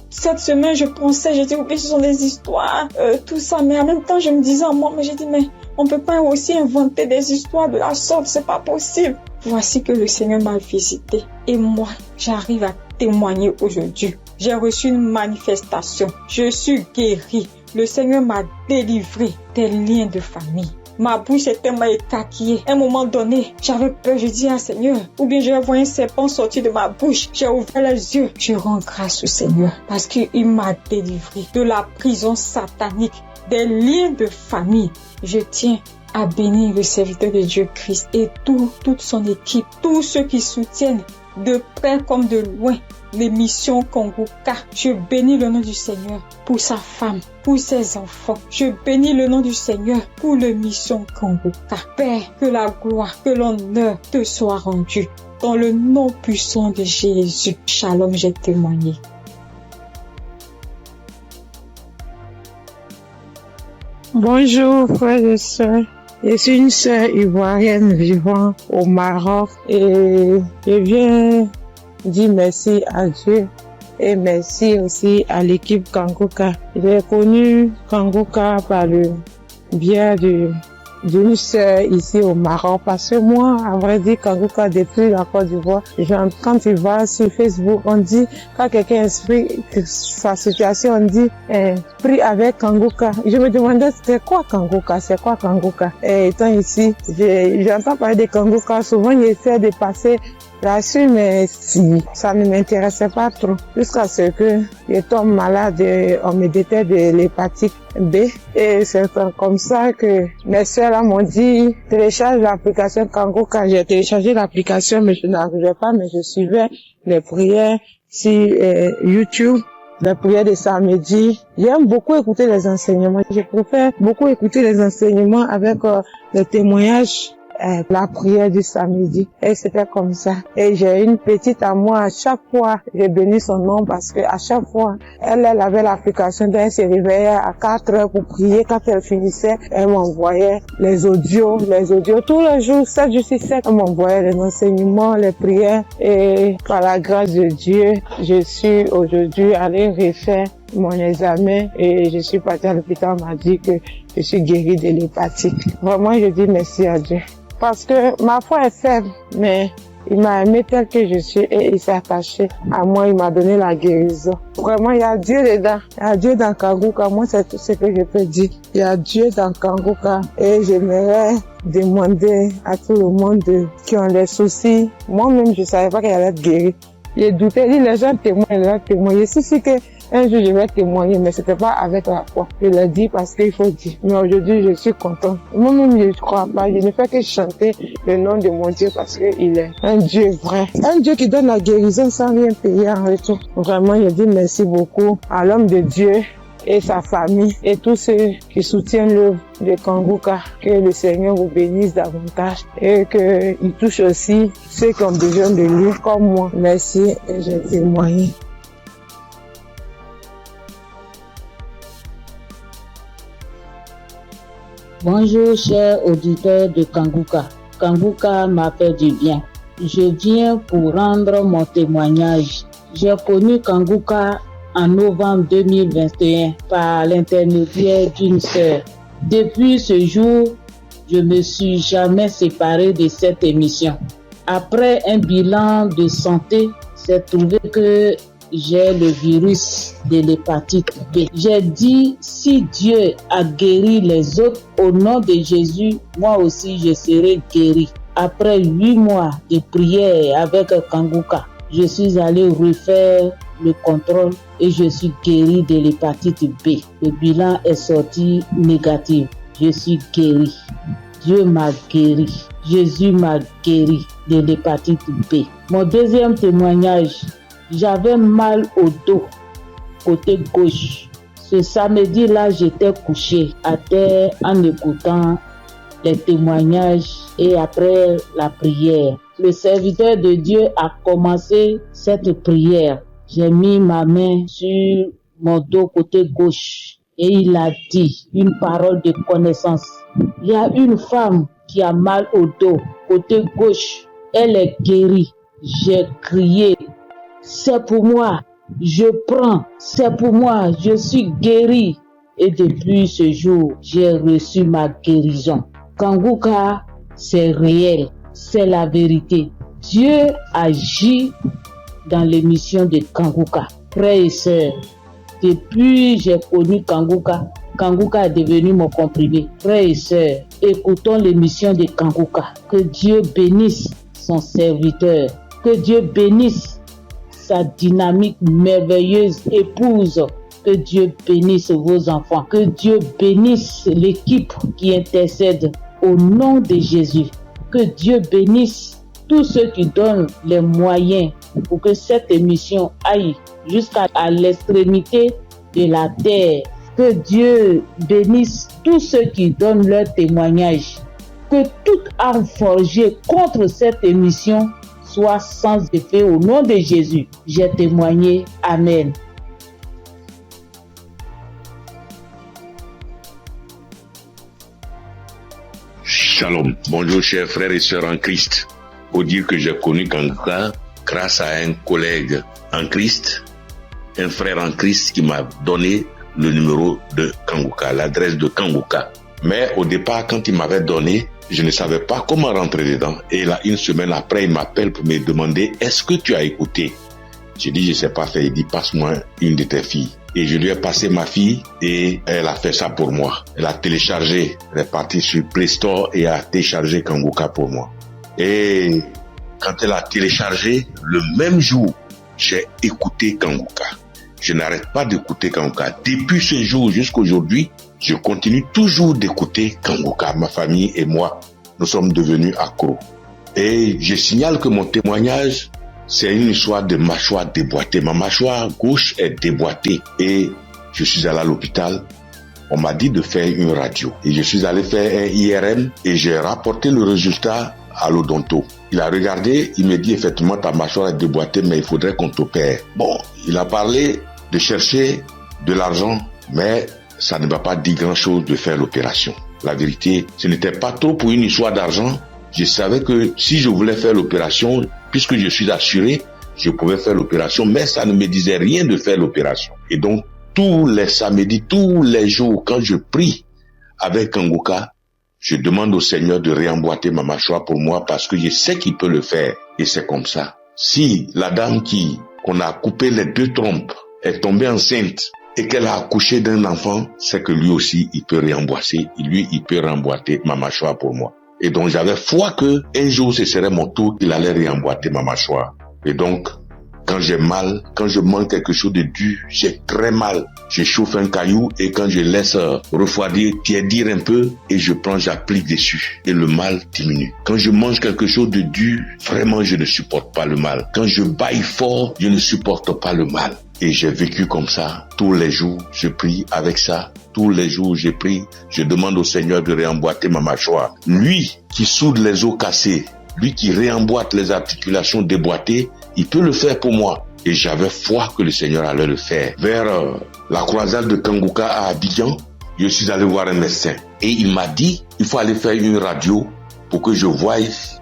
Cette semaine, je pensais, j'ai dit, oui, ce sont des histoires, tout ça. Mais en même temps, je me disais en moi, mais j'ai dit, mais, on peut pas aussi inventer des histoires de la sorte, c'est pas possible. Voici que le Seigneur m'a visité. Et moi, j'arrive à témoigner aujourd'hui. J'ai reçu une manifestation. Je suis guérie. Le Seigneur m'a délivré des liens de famille. Ma bouche était tellement écarquillée. À un moment donné, j'avais peur. Je dis à Seigneur, ou bien je vais voir un serpent sortir de ma bouche. J'ai ouvert les yeux. Je rends grâce au Seigneur parce qu'il m'a délivré de la prison satanique, des liens de famille. Je tiens à bénir le serviteur de Dieu Christ et toute son équipe, tous ceux qui soutiennent de près comme de loin l'émission Congoka. Je bénis le nom du Seigneur pour sa femme, pour ses enfants. Je bénis le nom du Seigneur pour l'émission Congoka. Père, que la gloire, que l'honneur te soit rendu. Dans le nom puissant de Jésus. Shalom, j'ai témoigné. Bonjour frères et sœurs. Je suis une sœur ivoirienne vivant au Maroc et je viens dire merci à Dieu et merci aussi à l'équipe Congoka. J'ai connu Congoka par le biais d'une sœur ici au Maroc parce que moi, à vrai dire, Congoka depuis la Côte d'Ivoire, quand tu vas sur Facebook, on dit, quand quelqu'un explique sa situation, on dit, prie avec Congoka. Je me demandais, c'est quoi Congoka? Et étant ici, j'entends parler de Congoka, souvent j'essaie de passer là-dessus, mais si, ça ne m'intéressait pas trop. Jusqu'à ce que je tombe malade, on me détecte de l'hépatite B. Et c'est comme ça que mes soeurs là m'ont dit, télécharge l'application Congoka. J'ai téléchargé l'application, mais je n'arrivais pas, mais je suivais les prières sur YouTube. La prière de samedi. J'aime beaucoup écouter les enseignements. Je préfère beaucoup écouter les enseignements avec les témoignages, la prière du samedi. Et c'était comme ça. Et j'ai une petite à moi, à chaque fois, j'ai béni son nom parce que à chaque fois, elle avait l'application, donc elle se réveillait à 4 heures pour prier. Quand elle finissait, elle m'envoyait les audios, tous les jours, 7 jours sur 7, elle m'envoyait les enseignements, les prières. Et par la grâce de Dieu, je suis aujourd'hui allée refaire mon examen et je suis partie à l'hôpital, on m'a dit que je suis guérie de l'hépatite. Vraiment, je dis merci à Dieu. Parce que ma foi est faible, mais il m'a aimé tel que je suis et il s'est attaché à moi, il m'a donné la guérison. Vraiment, il y a Dieu dedans. Il y a Dieu dans Congoka. Moi, c'est tout ce que je peux dire. Il y a Dieu dans Congoka et j'aimerais demander à tout le monde qui ont des soucis. Moi-même, je savais pas qu'il allait être guéri. J'ai douté, les gens témoignent. Je suis sûre que un jour, je vais témoigner, mais c'était pas avec la foi. Je l'ai dit parce qu'il faut dire. Mais aujourd'hui, je suis contente. Moi-même, je ne crois pas. Je ne fais que chanter le nom de mon Dieu parce qu'il est un Dieu vrai. Un Dieu qui donne la guérison sans rien payer en retour. Vraiment, je dis merci beaucoup à l'homme de Dieu et sa famille et tous ceux qui soutiennent l'œuvre de Congoka. Que le Seigneur vous bénisse davantage et qu'il touche aussi ceux qui ont besoin de lui comme moi. Merci et j'ai témoigné. Bonjour chers auditeurs de Congoka. Congoka m'a fait du bien. Je viens pour rendre mon témoignage. J'ai connu Congoka en novembre 2021 par l'intermédiaire d'une sœur. Depuis ce jour, je ne me suis jamais séparé de cette émission. Après un bilan de santé, j'ai trouvé que j'ai le virus de l'hépatite B. J'ai dit, si Dieu a guéri les autres, au nom de Jésus, moi aussi je serai guéri. Après 8 mois de prière avec Congoka, je suis allé refaire le contrôle et je suis guéri de l'hépatite B. Le bilan est sorti négatif. Je suis guéri. Dieu m'a guéri. Jésus m'a guéri. de l'hépatite B. Mon deuxième témoignage, j'avais mal au dos, côté gauche. Ce samedi-là, j'étais couché à terre en écoutant les témoignages et après la prière. Le serviteur de Dieu a commencé cette prière. J'ai mis ma main sur mon dos côté gauche et il a dit une parole de connaissance. Il y a une femme qui a mal au dos côté gauche. Elle est guérie. J'ai crié. C'est pour moi. Je prends. C'est pour moi. Je suis guérie. Et depuis ce jour, j'ai reçu ma guérison. Kanguka, c'est réel. C'est la vérité. Dieu agit dans l'émission de Kanguka. Frères et sœurs, depuis j'ai connu Kanguka, Kanguka est devenu mon comprimé. Frères et sœurs, écoutons l'émission de Kanguka. Que Dieu bénisse son serviteur. Que Dieu bénisse sa dynamique merveilleuse épouse. Que Dieu bénisse vos enfants. Que Dieu bénisse l'équipe qui intercède au nom de Jésus. Que Dieu bénisse tous ceux qui donnent les moyens pour que cette émission aille jusqu'à l'extrémité de la terre. Que Dieu bénisse tous ceux qui donnent leur témoignage. Que toute arme forgée contre cette émission soit sans effet au nom de Jésus. J'ai témoigné. Amen. Shalom. Bonjour chers frères et sœurs en Christ. Faut dire que j'ai connu Kanguka grâce à un collègue en Christ, un frère en Christ qui m'a donné le numéro de Kanguka, l'adresse de Kanguka. Mais au départ, quand il m'avait donné, je ne savais pas comment rentrer dedans. Et là, une semaine après, il m'appelle pour me demander, est-ce que tu as écouté? J'ai dit, je ne sais pas faire. Il dit, passe-moi une de tes filles. Et je lui ai passé ma fille et elle a fait ça pour moi. Elle a téléchargé, elle est partie sur Play Store et a téléchargé Kanguka pour moi. Et quand elle a téléchargé, le même jour, j'ai écouté Kanguka. Je n'arrête pas d'écouter Kanguka. Depuis ce jour jusqu'à aujourd'hui, je continue toujours d'écouter Kanguka. Ma famille et moi, nous sommes devenus accros. Et je signale que mon témoignage, c'est une histoire de mâchoire déboîtée. Ma mâchoire gauche est déboîtée et je suis allé à l'hôpital. On m'a dit de faire une radio. Et je suis allé faire un IRM et j'ai rapporté le résultat à l'odonto. Il a regardé, il me dit effectivement ta mâchoire est déboîtée mais il faudrait qu'on t'opère. Bon, il a parlé de chercher de l'argent mais ça ne m'a pas dit grand chose de faire l'opération. La vérité, ce n'était pas trop pour une histoire d'argent. Je savais que si je voulais faire l'opération, puisque je suis assuré, je pouvais faire l'opération, mais ça ne me disait rien de faire l'opération. Et donc, tous les samedis, tous les jours, quand je prie avec Kanguka, je demande au Seigneur de réemboîter ma mâchoire pour moi parce que je sais qu'il peut le faire. Et c'est comme ça. Si la dame qu'on a coupé les 2 trompes est tombée enceinte et qu'elle a accouché d'un enfant, c'est que lui aussi, il peut réemboîter. Lui, il peut réemboîter ma mâchoire pour moi. Et donc, j'avais foi que un jour, ce serait mon tour, il allait réemboîter ma mâchoire. Et donc, quand j'ai mal, quand je mange quelque chose de dur, j'ai très mal. Je chauffe un caillou et quand je laisse refroidir, tiédir un peu et je prends, j'applique dessus. Et le mal diminue. Quand je mange quelque chose de dur, vraiment, je ne supporte pas le mal. Quand je baille fort, je ne supporte pas le mal. Et j'ai vécu comme ça. Tous les jours, je prie avec ça. Tous les jours, je prie. Je demande au Seigneur de réemboîter ma mâchoire. Lui qui soude les os cassés, lui qui réemboîte les articulations déboîtées, il peut le faire pour moi. Et j'avais foi que le Seigneur allait le faire. Vers la croisade de Kanguka à Abidjan, je suis allé voir un médecin. Et il m'a dit, il faut aller faire une radio pour que je voie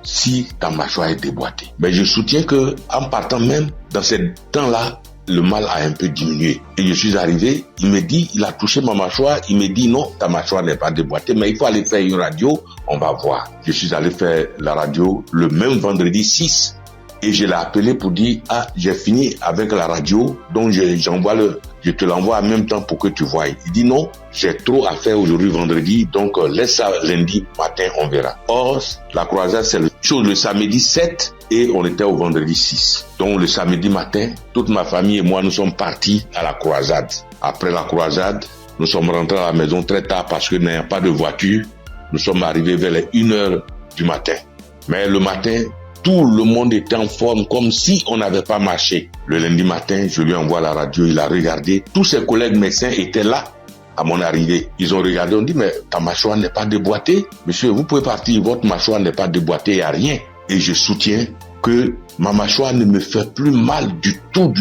si ta mâchoire est déboîtée. Mais je soutiens que en partant même, dans ce temps-là, le mal a un peu diminué. Et je suis arrivé, il me dit, il a touché ma mâchoire, il me dit non, ta mâchoire n'est pas déboîtée, mais il faut aller faire une radio, on va voir. Je suis allé faire la radio le même vendredi 6 et je l'ai appelé pour dire, ah, j'ai fini avec la radio, donc je te l'envoie en même temps pour que tu voies. Il dit non, j'ai trop à faire aujourd'hui vendredi, donc laisse ça lundi matin, on verra. Or, la croisade, c'est le samedi 7 et on était au vendredi 6. Donc le samedi matin, toute ma famille et moi, nous sommes partis à la croisade. Après la croisade, nous sommes rentrés à la maison très tard parce que n'ayant pas de voiture, nous sommes arrivés vers les 1h du matin. Mais le matin, Tout le monde était en forme, comme si on n'avait pas marché. Le lundi matin, je lui envoie la radio, il a regardé. Tous ses collègues médecins étaient là à mon arrivée. Ils ont regardé, on dit, mais ta mâchoire n'est pas déboîtée. Monsieur, vous pouvez partir, votre mâchoire n'est pas déboîtée, il n'y a rien. Et je soutiens que ma mâchoire ne me fait plus mal du tout.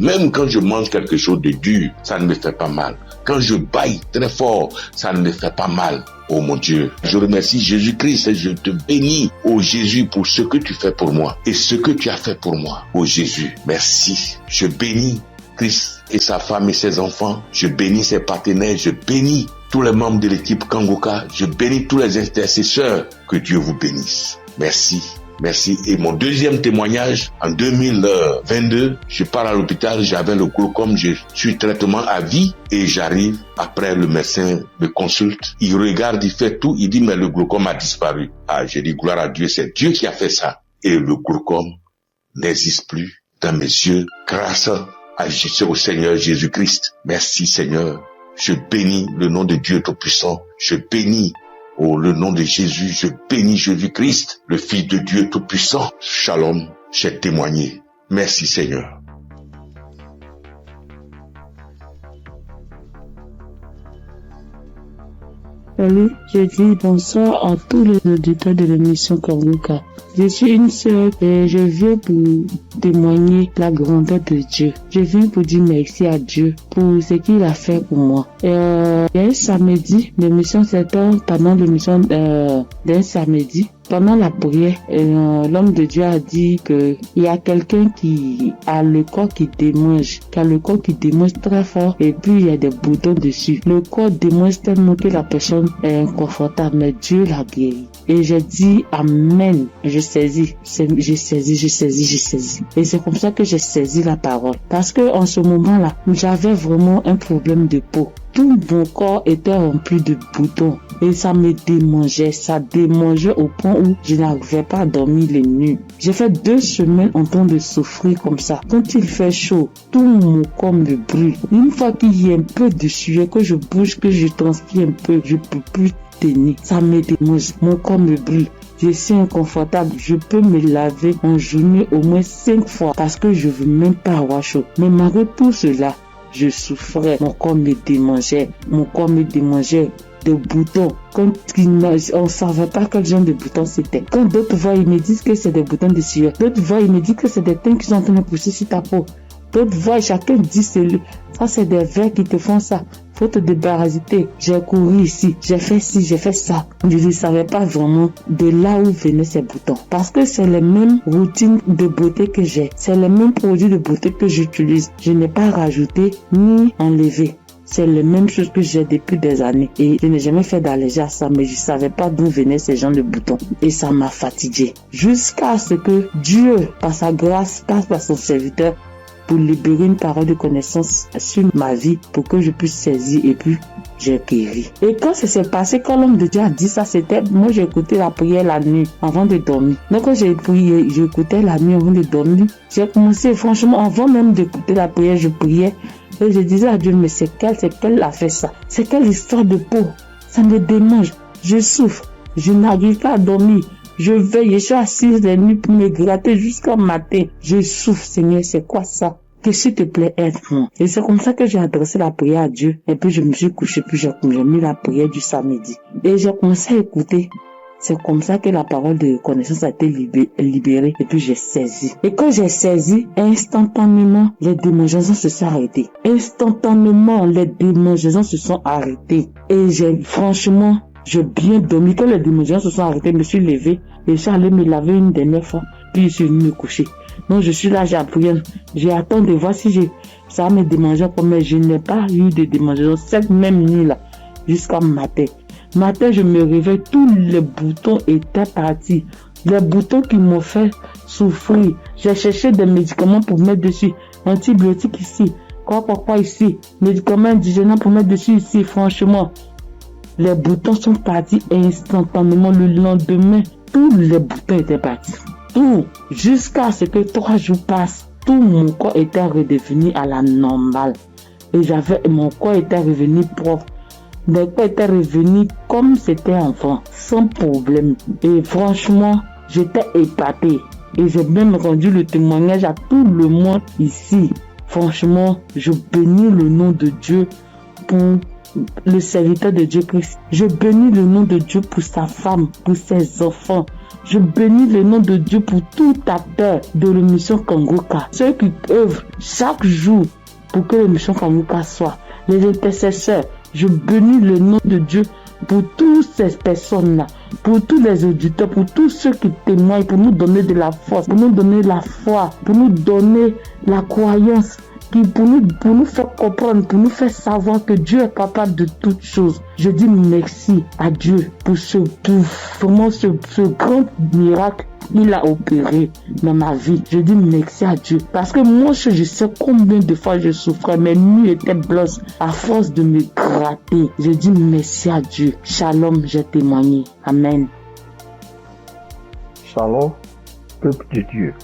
Même quand je mange quelque chose de dur, ça ne me fait pas mal. Quand je bâille très fort, ça ne me fait pas mal. Oh mon Dieu, je remercie Jésus-Christ et je te bénis, oh Jésus, pour ce que tu fais pour moi et ce que tu as fait pour moi. Oh Jésus, merci. Je bénis Christ et sa femme et ses enfants. Je bénis ses partenaires. Je bénis tous les membres de l'équipe Kangoka. Je bénis tous les intercesseurs. Que Dieu vous bénisse. Merci. Merci. Et mon deuxième témoignage, en 2022, je pars à l'hôpital, j'avais le glaucome, je suis traitement à vie et j'arrive, après le médecin me consulte, il regarde, il fait tout, il dit mais le glaucome a disparu. Ah, j'ai dit gloire à Dieu, c'est Dieu qui a fait ça. Et le glaucome n'existe plus dans mes yeux grâce au Seigneur Jésus-Christ. Merci Seigneur. Je bénis le nom de Dieu Tout-Puissant. Je bénis le nom de Jésus, je bénis Jésus-Christ, le Fils de Dieu Tout-Puissant. Shalom, j'ai témoigné. Merci Seigneur. Salut, je dis bonsoir à tous les auditeurs de l'émission Kangoka. Je suis une sœur et je viens pour témoigner la grandeur de Dieu. Je viens pour dire merci à Dieu pour ce qu'il a fait pour moi. Il y a un samedi, l'émission c'était pendant l'émission d'un samedi. Pendant la prière, l'homme de Dieu a dit que il y a quelqu'un qui a le corps qui démange, très fort et puis il y a des boutons dessus. Le corps démange tellement que la personne est inconfortable, mais Dieu l'a guéri. Et j'ai dit amen. J'ai saisi. Et c'est comme ça que j'ai saisi la parole. Parce que en ce moment-là, j'avais vraiment un problème de peau. Tout mon corps était rempli de boutons et ça me démangeait. Ça démangeait au point où je n'arrivais pas à dormir les nuits. J'ai fait 2 semaines en train de souffrir comme ça. Quand il fait chaud, tout mon corps me brûle. Une fois qu'il y a un peu de sueur, que je bouge, que je transpire un peu, je peux plus tenir. Ça me démange. Mon corps me brûle. Je suis inconfortable. Je peux me laver en journée au moins 5 fois parce que je veux même pas avoir chaud. Mais malgré tout cela, je souffrais, mon corps me démangeait de boutons. Quand on ne savait pas quel genre de boutons c'était. Quand d'autres voient, ils me disent que c'est des boutons de sueur. D'autres voient, ils me disent que c'est des teintes qui sont en train de pousser sur ta peau. D'autres voient, chacun dit ça c'est des vers qui te font ça. Faut te débarrasser. J'ai couru ici, j'ai fait ci, j'ai fait ça. Je ne savais pas vraiment de là où venaient ces boutons. Parce que c'est les mêmes routines de beauté que j'ai. C'est les mêmes produits de beauté que j'utilise. Je n'ai pas rajouté ni enlevé. C'est les mêmes choses que j'ai depuis des années. Et je n'ai jamais fait d'allergie à ça, mais je ne savais pas d'où venaient ces genres de boutons. Et ça m'a fatigué. Jusqu'à ce que Dieu, par sa grâce, passe par son serviteur, pour libérer une parole de connaissance sur ma vie pour que je puisse saisir et puis j'ai guéri. Et quand ça s'est passé, quand l'homme de Dieu a dit ça, c'était, moi j'ai écouté la prière la nuit avant de dormir. Donc quand j'ai prié, j'écoutais la nuit avant de dormir. J'ai commencé, franchement, avant même d'écouter la prière, je priais et je disais à Dieu, mais c'est quelle a fait ça? C'est quelle histoire de peau? Ça me démange, je souffre, je n'arrive pas à dormir. Je veille, je suis assise les nuits pour me gratter jusqu'au matin. Je souffre, Seigneur, c'est quoi ça? Que s'il te plaît, aide-moi. Et c'est comme ça que j'ai adressé la prière à Dieu. Et puis je me suis couché, puis j'ai mis la prière du samedi. Et j'ai commencé à écouter. C'est comme ça que la parole de connaissance a été libérée. Et puis j'ai saisi. Et quand j'ai saisi, instantanément, les démangeaisons se sont arrêtées. Instantanément, les démangeaisons se sont arrêtées. Et j'ai bien dormi. Quand les démangeaisons se sont arrêtées, je me suis levé et je suis allé me laver une dernière fois. Puis je suis venu me coucher. Donc je suis là, j'ai appris. J'ai attendu de voir si ça me démangeait comme, mais je n'ai pas eu de démangeaison cette même nuit-là jusqu'à matin. Matin, je me réveille, tous les boutons étaient partis. Les boutons qui m'ont fait souffrir. J'ai cherché des médicaments pour mettre dessus. Antibiotiques ici. Quoi ici. Médicaments indigènes pour mettre dessus ici. Franchement, les boutons sont partis instantanément. Le lendemain, tous les boutons étaient partis. Tout. Jusqu'à ce que 3 jours passent. Tout mon corps était redevenu à la normale. Et mon corps était revenu propre. Mon corps était revenu comme c'était enfant, sans problème. Et franchement, J'étais épatée. Et j'ai même rendu le témoignage à tout le monde ici. Franchement, je bénis le nom de Dieu pour le serviteur de Dieu Christ. Je bénis le nom de Dieu pour sa femme, pour ses enfants. Je bénis le nom de Dieu pour toute la terre de l'émission Kangoka. Ceux qui œuvrent chaque jour pour que l'émission Kangoka soit. Les intercesseurs, je bénis le nom de Dieu pour toutes ces personnes-là, pour tous les auditeurs, pour tous ceux qui témoignent, pour nous donner de la force, pour nous donner la foi, pour nous donner la croyance, pour nous faire comprendre, pour nous faire savoir que Dieu est capable de toutes choses. Je dis merci à Dieu pour ce grand miracle qu'il a opéré dans ma vie. Je dis merci à Dieu. Parce que moi, je sais combien de fois je souffrais. Mes nuits étaient blanches à force de me gratter. Je dis merci à Dieu. Shalom, j'ai témoigné. Amen. Shalom, peuple de Dieu.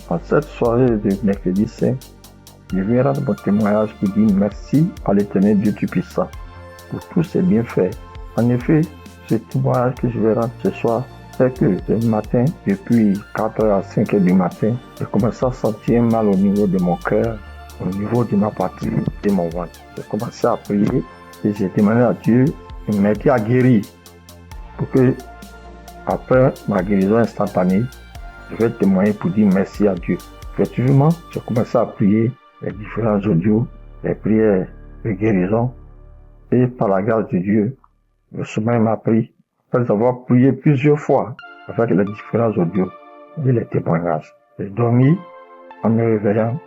En cette soirée de mercredi saint, je viens rendre mon témoignage pour dire merci à l'Éternel Dieu Tout-Puissant pour tous ses bienfaits. En effet, ce témoignage que je vais rendre ce soir, c'est que le matin, depuis 4h à 5h du matin, j'ai commencé à sentir mal au niveau de mon cœur, au niveau de ma partie, de mon ventre. J'ai commencé à prier et j'ai demandé à Dieu de m'aider à guérir pour que, après ma guérison instantanée, je vais témoigner pour dire merci à Dieu. Effectivement, j'ai commencé à prier les différents audios, les prières de guérison, et par la grâce de Dieu, le sommeil m'a pris, après avoir prié plusieurs fois avec les différents audios et les témoignages. J'ai dormi en me réveillant,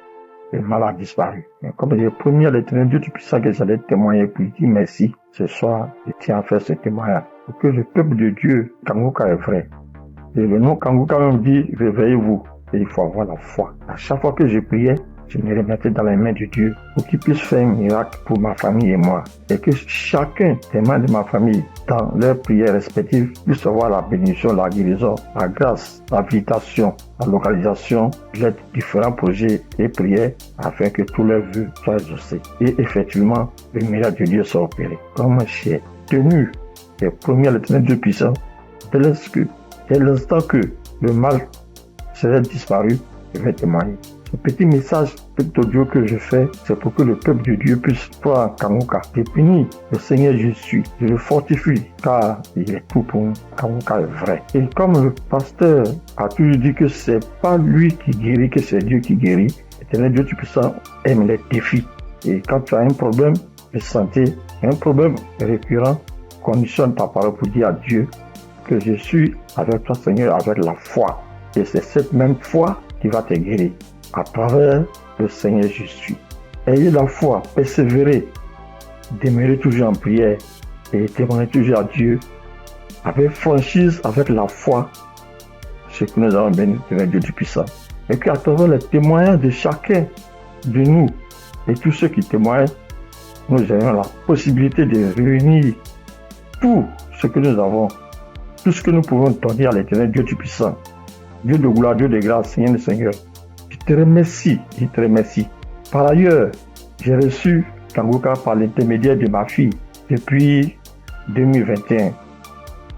le mal a disparu. Mais comme j'ai promis à l'Éternel Dieu Tout-Puissant que j'allais témoigner pour dire merci, ce soir, je tiens à faire ce témoignage. Pour que le peuple de Dieu, Kangoka est vrai. Et le nom Kangoka même dit, réveillez-vous. Et il faut avoir la foi. À chaque fois que je priais, je me remettais dans les mains de Dieu pour qu'il puisse faire un miracle pour ma famille et moi. Et que chacun des membres de ma famille, dans leurs prières respectives, puisse avoir la bénédiction, la guérison, la grâce, la visitation, la localisation, les différents projets et prières afin que tous leurs vœux soient exaucés. Et effectivement, le miracle de Dieu soit opéré. Comme j'ai tenu et promis à l'Éternel Dieu puissant, dès l'instant que le mal serait disparu, je vais témoigner. Ce petit message, petit audio que je fais, c'est pour que le peuple de Dieu puisse croire en Kangoka. Je bénis le Seigneur Jésus, je le fortifie, car il est tout pour nous. Kangoka est vrai. Et comme le pasteur a toujours dit que c'est pas lui qui guérit, que c'est Dieu qui guérit, l'Éternel Dieu Tout-Puissant aime les défis. Et quand tu as un problème de santé, un problème récurrent, conditionne ta parole pour dire à Dieu que je suis avec toi, Seigneur, avec la foi. Et c'est cette même foi qui va te guérir. À travers le Seigneur Jésus. Ayez la foi, persévérez, demeurez toujours en prière et témoignez toujours à Dieu avec franchise, avec la foi, ce que nous avons béni de Dieu Tout-Puissant. Et qu'à travers les témoignages de chacun de nous et tous ceux qui témoignent, nous ayons la possibilité de réunir tout ce que nous avons, tout ce que nous pouvons donner à l'Éternel Dieu Tout-Puissant. Dieu de gloire, Dieu de grâce, Seigneur le Seigneur. Je te remercie. Par ailleurs, j'ai reçu Kangoka par l'intermédiaire de ma fille depuis 2021.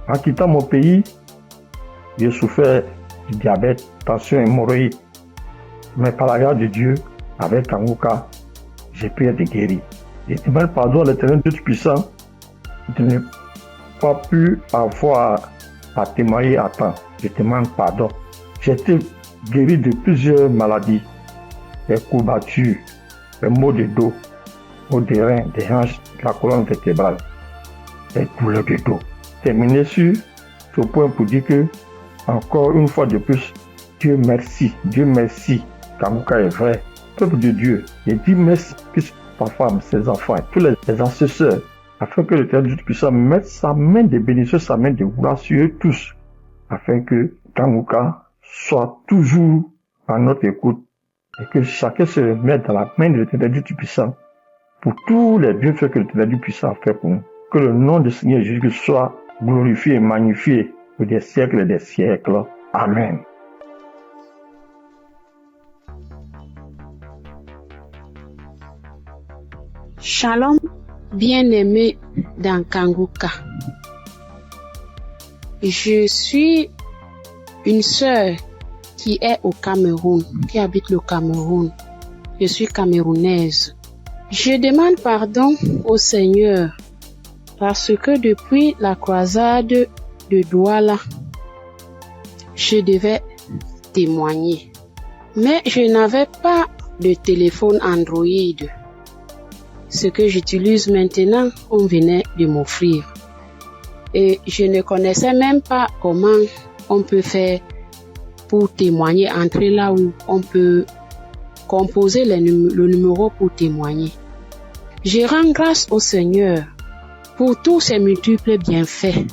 En quittant mon pays, j'ai souffert du diabète, tension hémorroïde. Mais par la grâce de Dieu, avec Kangoka, j'ai pu être guéri. Je demande pardon à l'Éternel Dieu Tout-Puissant de ne pas pu avoir à témoigner à temps. Je demande pardon. J'ai été guéri de plusieurs maladies, des courbatures, des maux de dos, maux des reins, des hanches, de la colonne vertébrale, des douleurs de dos. Terminé sur ce point pour dire que, encore une fois de plus, Dieu merci, Kangoka est vrai. Peuple de Dieu, je dis merci que ta femme, ses enfants, tous les ancesteurs, afin que l'Éternel Dieu puisse mettre sa main de bénédiction, sa main de gloire sur eux tous, afin que Kangoka soit toujours à notre écoute et que chacun se remette dans la main de l'Éternel Dieu Tout-Puissant pour tous les bienfaits que l'Éternel Dieu Puissant a fait pour nous. Que le nom du Seigneur Jésus soit glorifié et magnifié pour des siècles et des siècles. Amen. Shalom, bien-aimé dans Kangoka. Je suis une sœur qui est au Cameroun, qui habite le Cameroun. Je suis camerounaise. Je demande pardon au Seigneur parce que depuis la croisade de Douala, je devais témoigner. Mais je n'avais pas de téléphone Android. Ce que j'utilise maintenant, on venait de m'offrir. Et je ne connaissais même pas comment on peut faire pour témoigner, entrer là où on peut composer le numéro pour témoigner. Je rends grâce au Seigneur pour tous ses multiples bienfaits.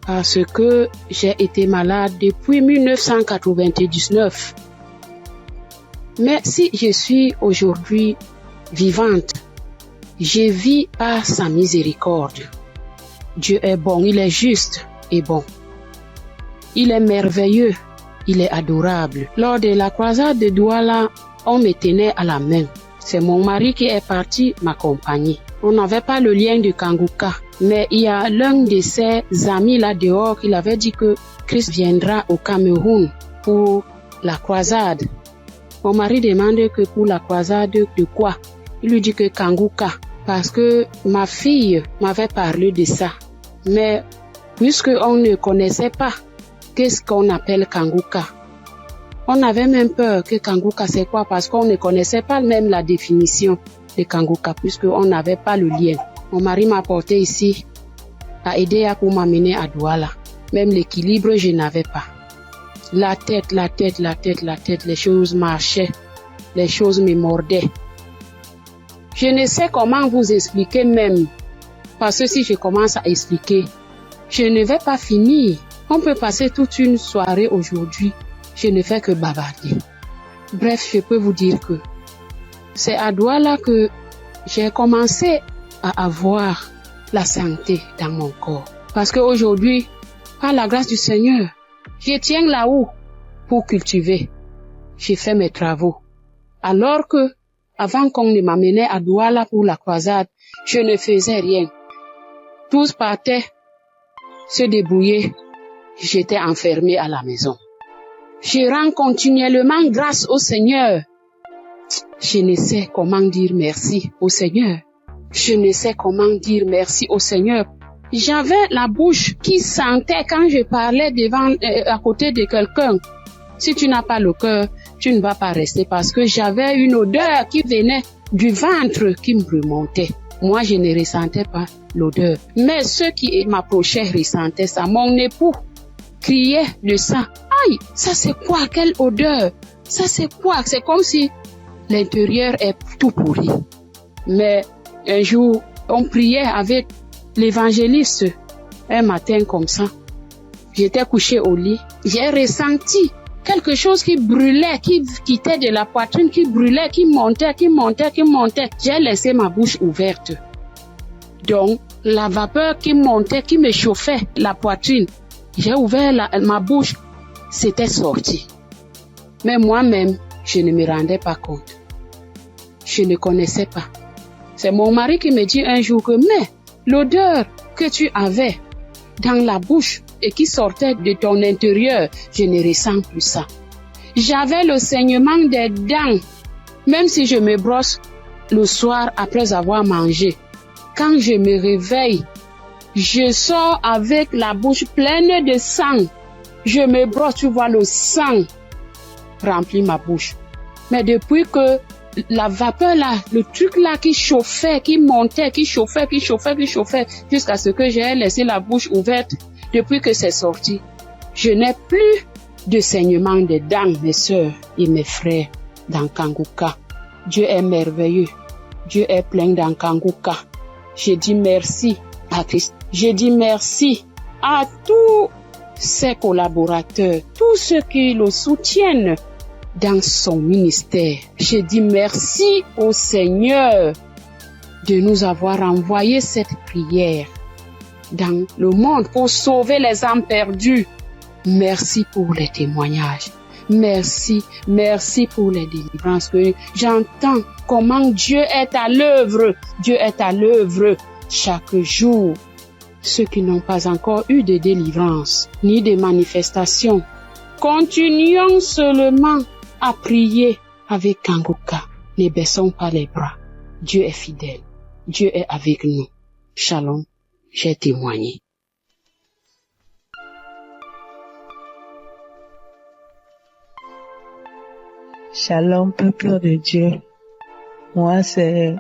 Parce que j'ai été malade depuis 1999. Mais si je suis aujourd'hui vivante, je vis par sa miséricorde. Dieu est bon, il est juste et bon. Il est merveilleux, il est adorable. Lors de la croisade de Douala, on me tenait à la main. C'est mon mari qui est parti m'accompagner. On n'avait pas le lien de Kanguka, mais il y a l'un de ses amis là dehors qui avait dit que Christ viendra au Cameroun pour la croisade. Mon mari demande que pour la croisade de quoi? Il lui dit que Kanguka, parce que ma fille m'avait parlé de ça. Mais puisque on ne connaissait pas qu'est-ce qu'on appelle Kanguka, on avait même peur que Kanguka c'est quoi, parce qu'on ne connaissait pas même la définition de Kanguka, puisqu'on n'avait pas le lien. Mon mari m'a porté ici, a aidé à pour m'amener à Douala. Même l'équilibre, je n'avais pas. La tête, les choses marchaient, les choses me mordaient. Je ne sais comment vous expliquer même, parce que si je commence à expliquer, je ne vais pas finir. On peut passer toute une soirée aujourd'hui, je ne fais que bavarder. Bref, je peux vous dire que c'est à Douala que j'ai commencé à avoir la santé dans mon corps. Parce qu'aujourd'hui, par la grâce du Seigneur, je tiens là-haut pour cultiver. J'ai fait mes travaux. Alors que, avant qu'on ne m'amenait à Douala pour la croisade, je ne faisais rien. Tous partaient se débrouiller. J'étais enfermée à la maison. Je rends continuellement grâce au Seigneur. Je ne sais comment dire merci au Seigneur. Je ne sais comment dire merci au Seigneur. J'avais la bouche qui sentait quand je parlais à côté de quelqu'un. Si tu n'as pas le cœur, tu ne vas pas rester, parce que j'avais une odeur qui venait du ventre qui me remontait. Moi, je ne ressentais pas l'odeur. Mais ceux qui m'approchaient ressentaient ça. Mon époux criait de ça. Aïe, ça c'est quoi? Quelle odeur? Ça c'est quoi? C'est comme si l'intérieur est tout pourri. Mais un jour, on priait avec l'évangéliste. Un matin comme ça, j'étais couchée au lit. J'ai ressenti quelque chose qui brûlait, qui quittait de la poitrine, qui brûlait, qui montait. J'ai laissé ma bouche ouverte. Donc, la vapeur qui montait, qui me chauffait la poitrine, j'ai ouvert ma bouche, c'était sorti. Mais moi-même, je ne me rendais pas compte. Je ne connaissais pas. C'est mon mari qui me dit un jour que, mais l'odeur que tu avais dans la bouche et qui sortait de ton intérieur, je ne ressens plus ça. J'avais le saignement des dents, même si je me brosse le soir après avoir mangé. Quand je me réveille, je sors avec la bouche pleine de sang. Je me brosse, tu vois, le sang remplit ma bouche. Mais depuis que la vapeur là, le truc là qui chauffait, qui montait, qui chauffait, jusqu'à ce que j'ai laissé la bouche ouverte, depuis que c'est sorti, je n'ai plus de saignement des dents, mes sœurs et mes frères dans Kanguka. Dieu est merveilleux. Dieu est plein dans Kanguka. Je dis merci à Christ. Je dis merci à tous ses collaborateurs, tous ceux qui le soutiennent dans son ministère. Je dis merci au Seigneur de nous avoir envoyé cette prière dans le monde pour sauver les âmes perdues. Merci pour les témoignages. Merci pour les délivrances. Que j'entends comment Dieu est à l'œuvre. Dieu est à l'œuvre chaque jour. Ceux qui n'ont pas encore eu de délivrance, ni de manifestation Continuons seulement à prier avec Kanguka. Ne baissons pas les bras. Dieu est fidèle. Dieu est avec nous. Shalom, j'ai témoigné. Shalom, peuple de Dieu. Moi, c'est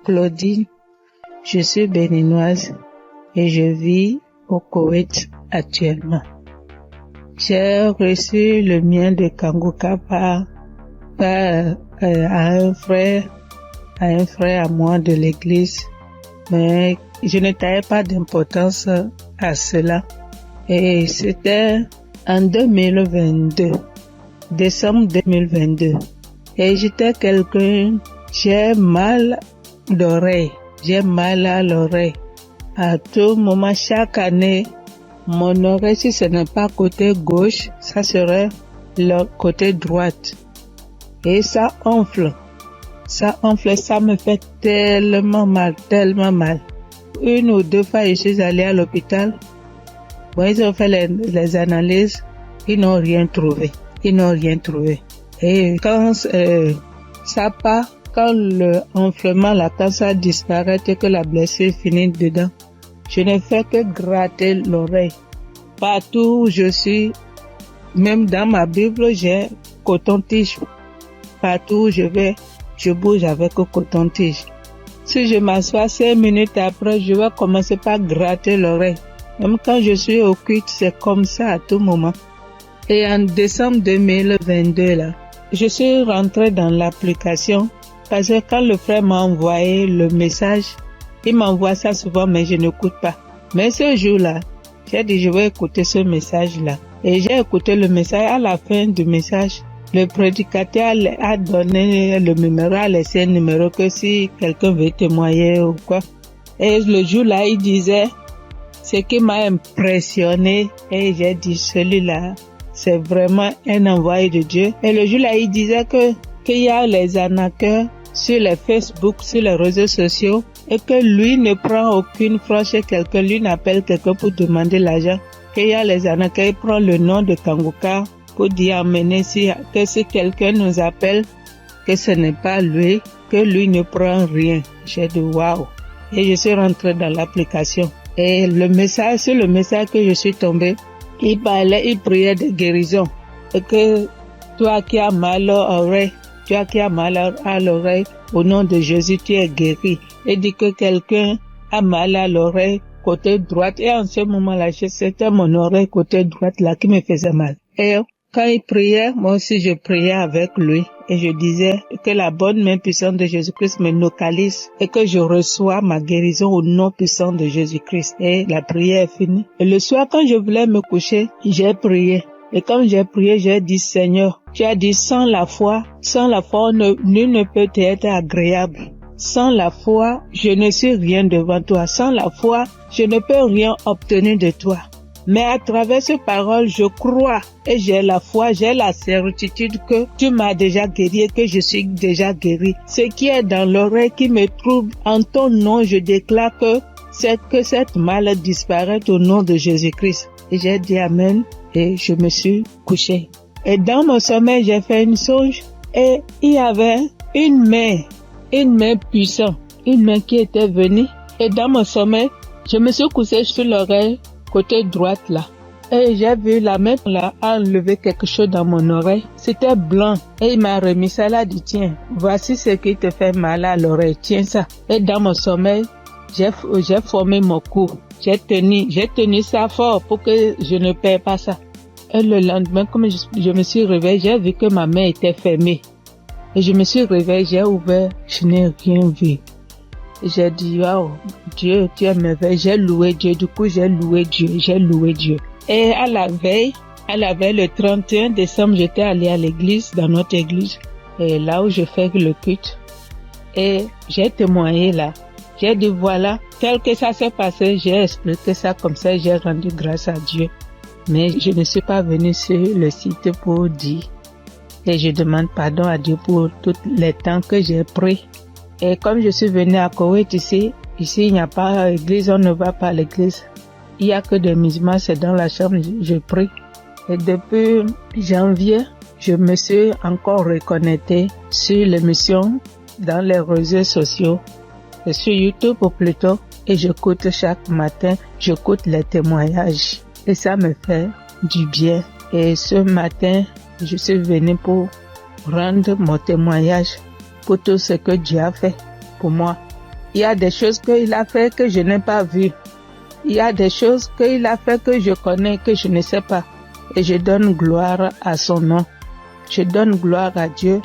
Claudine. Je suis béninoise et je vis au Koweït actuellement. J'ai reçu le mien de Kanguka par un frère à moi de l'église, mais je ne taillais pas d'importance à cela. Et c'était en 2022, décembre 2022. Et j'étais quelqu'un, j'ai mal d'oreille, j'ai mal à l'oreille. À tout moment, chaque année, mon oreille, si ce n'est pas côté gauche, ça serait le côté droite. Et ça enfle, ça me fait tellement mal. Une ou deux fois, je suis allée à l'hôpital. Bon, ils ont fait les analyses, ils n'ont rien trouvé. Et quand ça part, quand le enflement, quand ça disparaît et que la blessure finit dedans, je ne fais que gratter l'oreille. Partout où je suis, même dans ma Bible, j'ai coton-tige. Partout où je vais, je bouge avec le coton-tige. Si je m'assois 5 minutes après, je vais commencer par gratter l'oreille. Même quand je suis au culte, c'est comme ça à tout moment. Et en décembre 2022, là, je suis rentrée dans l'application parce que quand le frère m'a envoyé le message, il m'envoie ça souvent, mais je n'écoute pas. Mais ce jour-là, j'ai dit, je vais écouter ce message-là. Et j'ai écouté le message. À la fin du message, le prédicateur a donné le numéro, a laissé un numéro que si quelqu'un veut témoigner ou quoi. Et le jour-là, il disait, ce qui m'a impressionné, et j'ai dit, celui-là, c'est vraiment un envoyé de Dieu. Et le jour-là, il disait qu'il y a les arnaqueurs sur les Facebook, sur les réseaux sociaux, et que lui ne prend aucune franche chez quelqu'un, lui n'appelle quelqu'un pour demander l'argent. Qu'il y a les arnaqueurs, il prend le nom de Kanguka pour dire amener que si quelqu'un nous appelle, que ce n'est pas lui, que lui ne prend rien. J'ai dit waouh. Et je suis rentrée dans l'application. Et sur le message que je suis tombée, il priait de guérison. Et que toi qui as mal à l'oreille, au nom de Jésus, tu es guéri. Et dit que quelqu'un a mal à l'oreille côté droite. Et en ce moment-là, c'était mon oreille côté droite là qui me faisait mal. Et quand il priait, moi aussi je priais avec lui. Et je disais que la bonne main puissante de Jésus-Christ me localise et que je reçois ma guérison au nom puissant de Jésus-Christ. Et la prière est finie. Et le soir, quand je voulais me coucher, j'ai prié. Et quand j'ai prié, j'ai dit, Seigneur, tu as dit, sans la foi, nul ne peut être agréable. Sans la foi, je ne suis rien devant toi. Sans la foi, je ne peux rien obtenir de toi. Mais à travers ces paroles, je crois et j'ai la foi, j'ai la certitude que tu m'as déjà guéri et que je suis déjà guéri. Ce qui est dans l'oreille qui me trouble, en ton nom, je déclare que cette maladie disparaît au nom de Jésus-Christ. Et j'ai dit Amen et je me suis couché. Et dans mon sommeil, j'ai fait une songe et il y avait une main puissante, une main qui était venue. Et dans mon sommeil, je me suis couché sur l'oreille côté droite là. Et j'ai vu la main là enlever quelque chose dans mon oreille. C'était blanc. Et il m'a remis ça là, dit tiens, voici ce qui te fait mal à l'oreille, tiens ça. Et dans mon sommeil, j'ai formé mon cou. J'ai tenu ça fort pour que je ne perds pas ça. Et le lendemain, comme je me suis réveillée, j'ai vu que ma main était fermée. Et je me suis réveillée, j'ai ouvert, je n'ai rien vu. J'ai dit, waouh, Dieu, tu es merveilleux. J'ai loué Dieu. Du coup, j'ai loué Dieu. Et à la veille, le 31 décembre, j'étais allée à l'église, dans notre église, et là où je fais le culte. Et j'ai témoigné là. J'ai dit, voilà, tel que ça s'est passé, j'ai expliqué ça comme ça, j'ai rendu grâce à Dieu. Mais je ne suis pas venue sur le site pour dire. Et je demande pardon à Dieu pour tous les temps que j'ai pris. Et comme je suis venue à Koweït ici il n'y a pas d'église, on ne va pas à l'église. Il n'y a que des musulmans, c'est dans la chambre, je prie. Et depuis janvier, je me suis encore reconnectée sur l'émission dans les réseaux sociaux, et sur YouTube plutôt, et j'écoute chaque matin, j'écoute les témoignages et ça me fait du bien. Et ce matin, je suis venue pour rendre mon témoignage pour tout ce que Dieu a fait pour moi. Il y a des choses qu'il a fait que je n'ai pas vues. Il y a des choses qu'il a fait que je connais, que je ne sais pas. Et je donne gloire à son nom. Je donne gloire à Dieu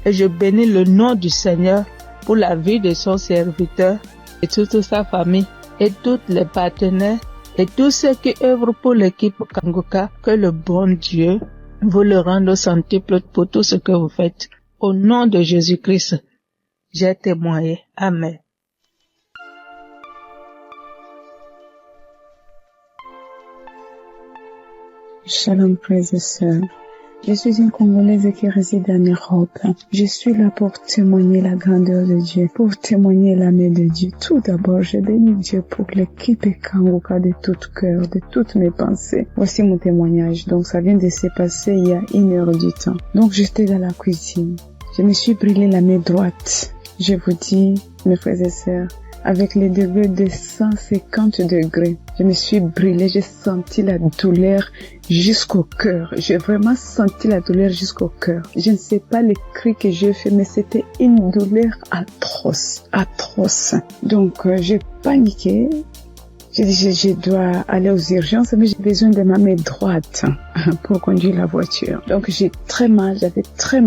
et je bénis le nom du Seigneur pour la vie de son serviteur et toute sa famille et tous les partenaires et tous ceux qui œuvrent pour l'équipe Kanguka. Que le bon Dieu vous le rende au centuple pour tout ce que vous faites. Au nom de Jésus-Christ, j'ai témoigné. Amen. Shalom, frères et sœurs. Je suis une Congolaise qui réside en Europe. Je suis là pour témoigner la grandeur de Dieu, pour témoigner la main de Dieu. Tout d'abord, je bénis Dieu pour l'équipe Kanguka de tout cœur, de toutes mes pensées. Voici mon témoignage. Donc, ça vient de se passer il y a 1 heure du temps. Donc, j'étais dans la cuisine. Je me suis brûlé la main droite. Je vous dis, mes frères et sœurs, avec les degrés de 150 degrés. Je me suis brûlée, j'ai senti la douleur jusqu'au cœur. J'ai vraiment senti la douleur jusqu'au cœur. Je ne sais pas les cris que j'ai fait, mais c'était une douleur atroce, atroce. Donc, j'ai paniqué. J'ai dit, je dois aller aux urgences, mais j'ai besoin de ma main droite pour conduire la voiture. Donc, j'ai très mal, j'avais très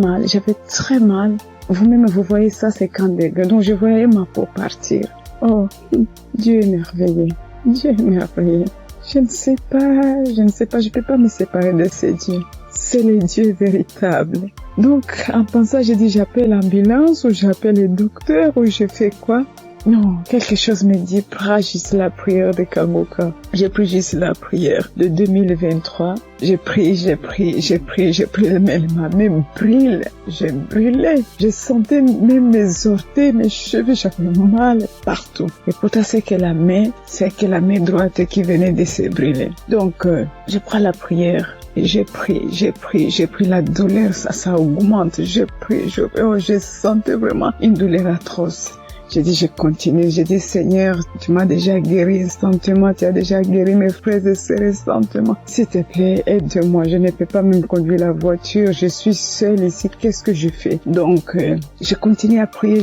mal. Vous-même, vous voyez ça, 50 degrés. Donc, je voyais ma peau partir. Oh, Dieu est merveilleux. Dieu est merveilleux. Je ne sais pas, je peux pas me séparer de ce Dieu. C'est le Dieu véritable. Donc, en pensant, j'ai dit, j'appelle l'ambulance ou j'appelle le docteur ou je fais quoi? Non, quelque chose me dit, prends juste la prière de Kanguka. J'ai pris juste la prière de 2023. J'ai pris, mais ma main brûle. J'ai brûlé. Je sentais même mes orteils, mes cheveux, j'avais mal partout. Et pourtant, c'est que la main droite qui venait de se brûler. Donc, je prends la prière. J'ai pris la douleur, ça augmente. Je sentais vraiment une douleur atroce. J'ai dit, je continue. J'ai dit, Seigneur, tu m'as déjà guéri instantanément. Tu as déjà guéri mes frères et sœurs instantanément. S'il te plaît, aide-moi. Je ne peux pas même conduire la voiture. Je suis seule ici. Qu'est-ce que je fais? Donc, je continue à prier.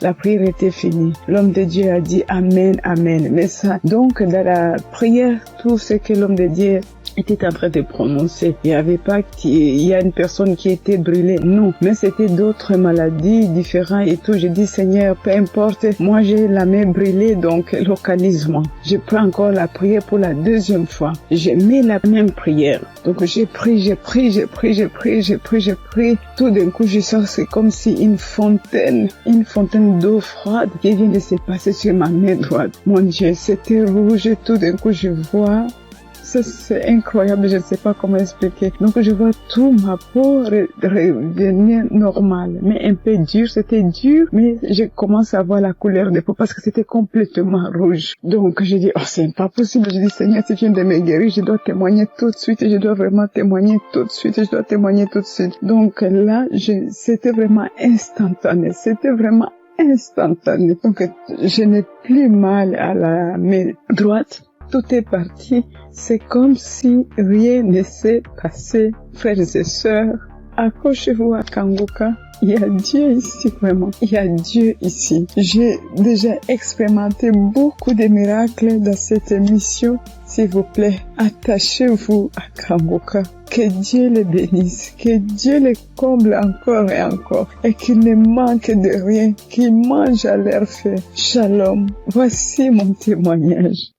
La prière était finie. L'homme de Dieu a dit Amen, Amen. Mais ça, donc, dans la prière, tout ce que l'homme de Dieu était en train de prononcer. Il n'y avait pas il y a une personne qui était brûlée. Non. Mais c'était d'autres maladies différentes et tout. J'ai dit, Seigneur, peu importe. Moi, j'ai la main brûlée, donc localise-moi. Je prends encore la prière pour la deuxième fois. J'ai mis la même prière. Donc, j'ai pris. Tout d'un coup, je sens, c'est comme si une fontaine d'eau froide qui vient de se passer sur ma main droite. Mon Dieu, c'était rouge. Tout d'un coup, je vois. C'est incroyable, je ne sais pas comment expliquer. Donc, je vois tout ma peau revenir normale, mais un peu dur. C'était dur, mais je commence à voir la couleur de peau parce que c'était complètement rouge. Donc, je dis, oh, c'est pas possible. Je dis, Seigneur, si tu viens de me guérir, je dois témoigner tout de suite. Je dois vraiment témoigner tout de suite. Donc, là, c'était vraiment instantané. Donc, je n'ai plus mal à la main droite. Tout est parti. C'est comme si rien ne s'est passé. Frères et sœurs, accrochez-vous à Kanguka. Il y a Dieu ici, vraiment. Il y a Dieu ici. J'ai déjà expérimenté beaucoup de miracles dans cette émission. S'il vous plaît, attachez-vous à Kanguka. Que Dieu le bénisse, que Dieu le comble encore et encore, et qu'il ne manque de rien, qu'il mange à leur faim. Shalom. Voici mon témoignage.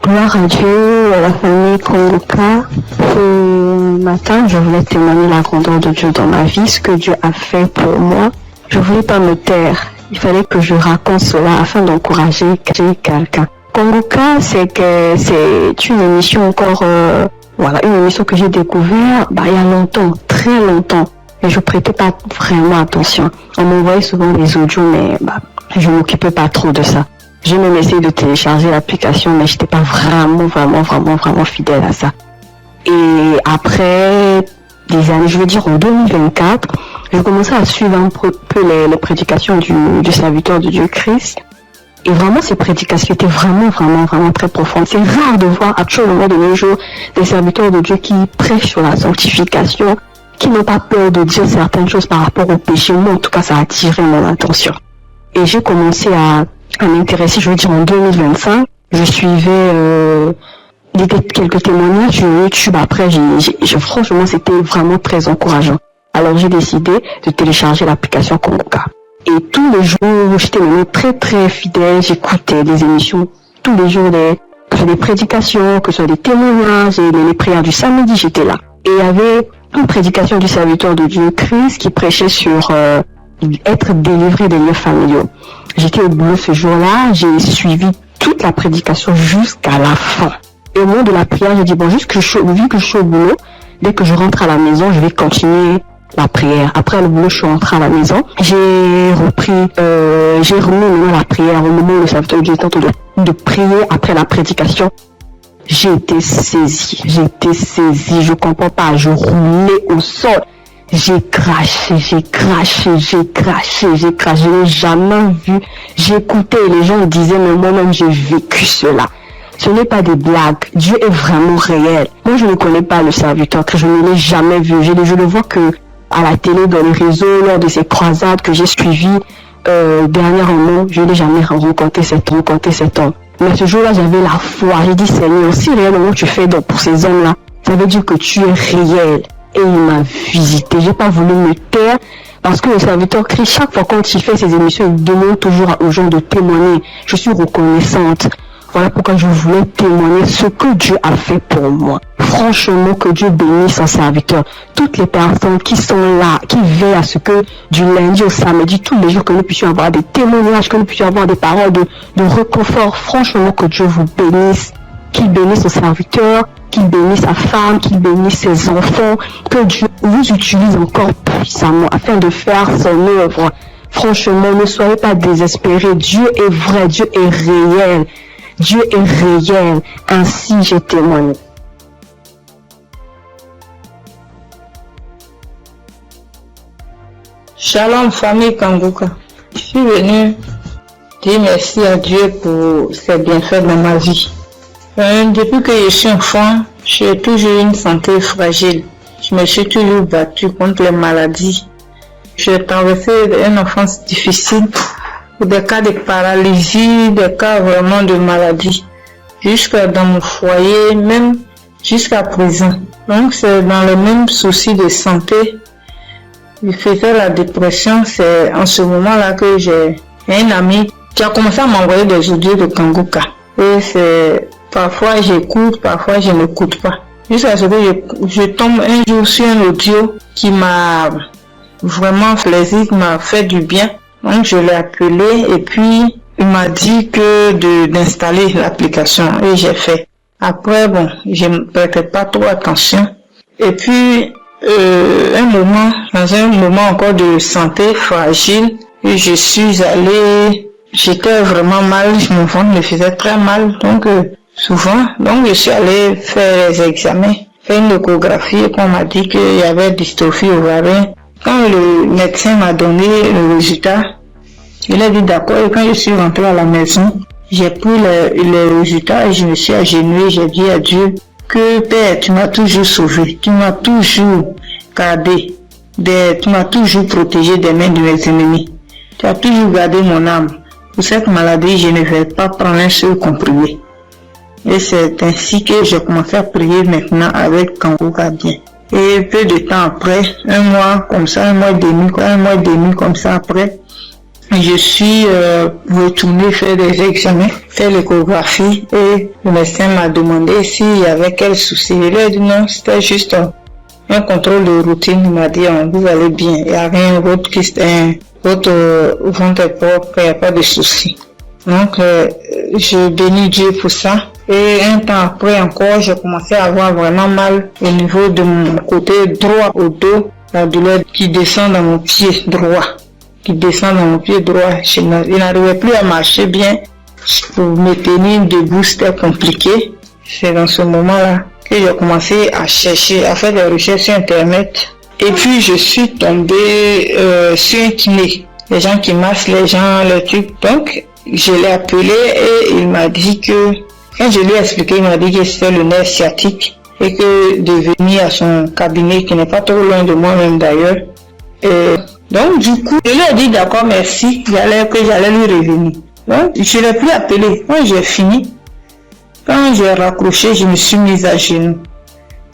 Gloire à Dieu, à la famille Kanguka. Ce matin, je voulais témoigner la grandeur de Dieu dans ma vie, ce que Dieu a fait pour moi. Je voulais pas me taire. Il fallait que je raconte cela afin d'encourager quelqu'un. Kanguka, c'est une émission encore, une émission que j'ai découvert, il y a longtemps, très longtemps. Et je prêtais pas vraiment attention. On m'envoyait souvent des audios, mais je m'occupais pas trop de ça. J'ai même essayé de télécharger l'application, mais j'étais pas vraiment fidèle à ça. Et après des années, je veux dire en 2024, j'ai commencé à suivre un peu les prédications du serviteur de Dieu Christ. Et vraiment, ces prédications étaient vraiment très profondes. C'est rare de voir actuellement de nos jours des serviteurs de Dieu qui prêchent sur la sanctification, qui n'ont pas peur de dire certaines choses par rapport au péché. Moi, en tout cas, ça a attiré mon attention. Et j'ai commencé à m'intéresser, je veux dire en 2025. Je suivais quelques témoignages sur YouTube. Après, franchement, c'était vraiment très encourageant. Alors, j'ai décidé de télécharger l'application Congoca. Et tous les jours, j'étais vraiment très fidèle. J'écoutais des émissions tous les jours, que ce soit des prédications, que ce soit des témoignages, et les prières du samedi, j'étais là. Et il y avait une prédication du serviteur de Dieu Christ qui prêchait sur être délivré des liens familiaux. J'étais au boulot ce jour-là, j'ai suivi toute la prédication jusqu'à la fin. Et au moment de la prière, j'ai dit, bon, vu que je suis au boulot, dès que je rentre à la maison, je vais continuer la prière. Après le boulot, je suis rentrée à la maison. J'ai remis la prière au moment où le serviteur de Dieu était en train de prier après la prédication. J'ai été saisie, je comprends pas, je roulais au sol. J'ai craché, je n'ai jamais vu. J'écoutais et les gens disaient, mais moi-même j'ai vécu cela. Ce n'est pas des blagues, Dieu est vraiment réel. Moi je ne connais pas le serviteur, que je ne l'ai jamais vu. Je le vois que à la télé, dans les réseaux, lors de ces croisades que j'ai suivies dernièrement, je n'ai jamais rencontré cet homme. Mais ce jour-là, j'avais la foi. J'ai dit, Seigneur, si réellement tu fais donc pour ces hommes-là, ça veut dire que tu es réel. Et il m'a visité. J'ai pas voulu me taire parce que le serviteur Christ, chaque fois quand il fait ses émissions, il demande toujours aux gens de témoigner. Je suis reconnaissante. Voilà pourquoi je voulais témoigner ce que Dieu a fait pour moi. Franchement, que Dieu bénisse son serviteur. Toutes les personnes qui sont là, qui veillent à ce que du lundi au samedi, tous les jours, que nous puissions avoir des témoignages, que nous puissions avoir des paroles de réconfort. Franchement, que Dieu vous bénisse. Qu'il bénisse son serviteur, qu'il bénisse sa femme, qu'il bénisse ses enfants. Que Dieu vous utilise encore puissamment afin de faire son œuvre. Franchement, ne soyez pas désespérés. Dieu est vrai, Dieu est réel. Dieu est réel, ainsi j'ai témoigné. Shalom famille Kangoka. Je suis venue dire merci à Dieu pour ses bienfaits dans ma vie. Depuis que je suis enfant, j'ai toujours une santé fragile. Je me suis toujours battue contre les maladies. J'ai traversé une enfance difficile. Des cas de paralysie, des cas vraiment de maladie, jusqu'à dans mon foyer, même jusqu'à présent. Donc c'est dans le même souci de santé. Il faisait la dépression, c'est en ce moment-là que j'ai un ami qui a commencé à m'envoyer des audios de Kangoka. Et c'est parfois j'écoute, parfois je n'écoute pas. Jusqu'à ce que je tombe un jour sur un audio qui m'a vraiment plaisir, qui m'a fait du bien. Donc je l'ai appelé et puis il m'a dit que d'installer l'application et j'ai fait. Après bon, je ne prêtais pas trop attention. Et puis dans un moment encore de santé fragile, je suis allée, j'étais vraiment mal, mon ventre me faisait très mal, donc souvent, donc je suis allée faire les examens, faire une échographie et on m'a dit qu'il y avait dystrophie ovarienne. Quand le médecin m'a donné le résultat, il a dit d'accord, et quand je suis rentrée à la maison, j'ai pris le résultat et je me suis agenouillée, j'ai dit à Dieu que Père, tu m'as toujours sauvé, tu m'as toujours gardé, tu m'as toujours protégé des mains de mes ennemis. Tu as toujours gardé mon âme. Pour cette maladie, je ne vais pas prendre un seul comprimé. Et c'est ainsi que j'ai commencé à prier maintenant avec Kangoka bien. Et peu de temps après, un mois et demi comme ça après, je suis retournée faire des examens, faire l'échographie et le médecin m'a demandé s'il y avait quel souci. Il lui a dit non, c'était juste un contrôle de routine. Il m'a dit vous allez bien, il n'y a rien d'autre qui votre ventre est propre, il n'y a pas de souci. Donc je bénis Dieu pour ça. Et un temps après encore, j'ai commencé à avoir vraiment mal au niveau de mon côté droit au dos, la douleur qui descend dans mon pied droit. Je n'arrivais plus à marcher bien. Pour me tenir debout, c'était compliqué. C'est dans ce moment-là que j'ai commencé à chercher, à faire des recherches sur Internet. Et puis, je suis tombée sur un kiné. Les gens qui massent les gens, les trucs. Donc, je l'ai appelé et il m'a dit que, quand je lui ai expliqué, il m'a dit que c'était le nerf sciatique et que de venir à son cabinet, qui n'est pas trop loin de moi-même d'ailleurs. Et donc, du coup, je lui ai dit d'accord, merci, que j'allais lui revenir. Donc, je l'ai plus appelé. Quand j'ai fini, quand j'ai raccroché, je me suis mise à genoux.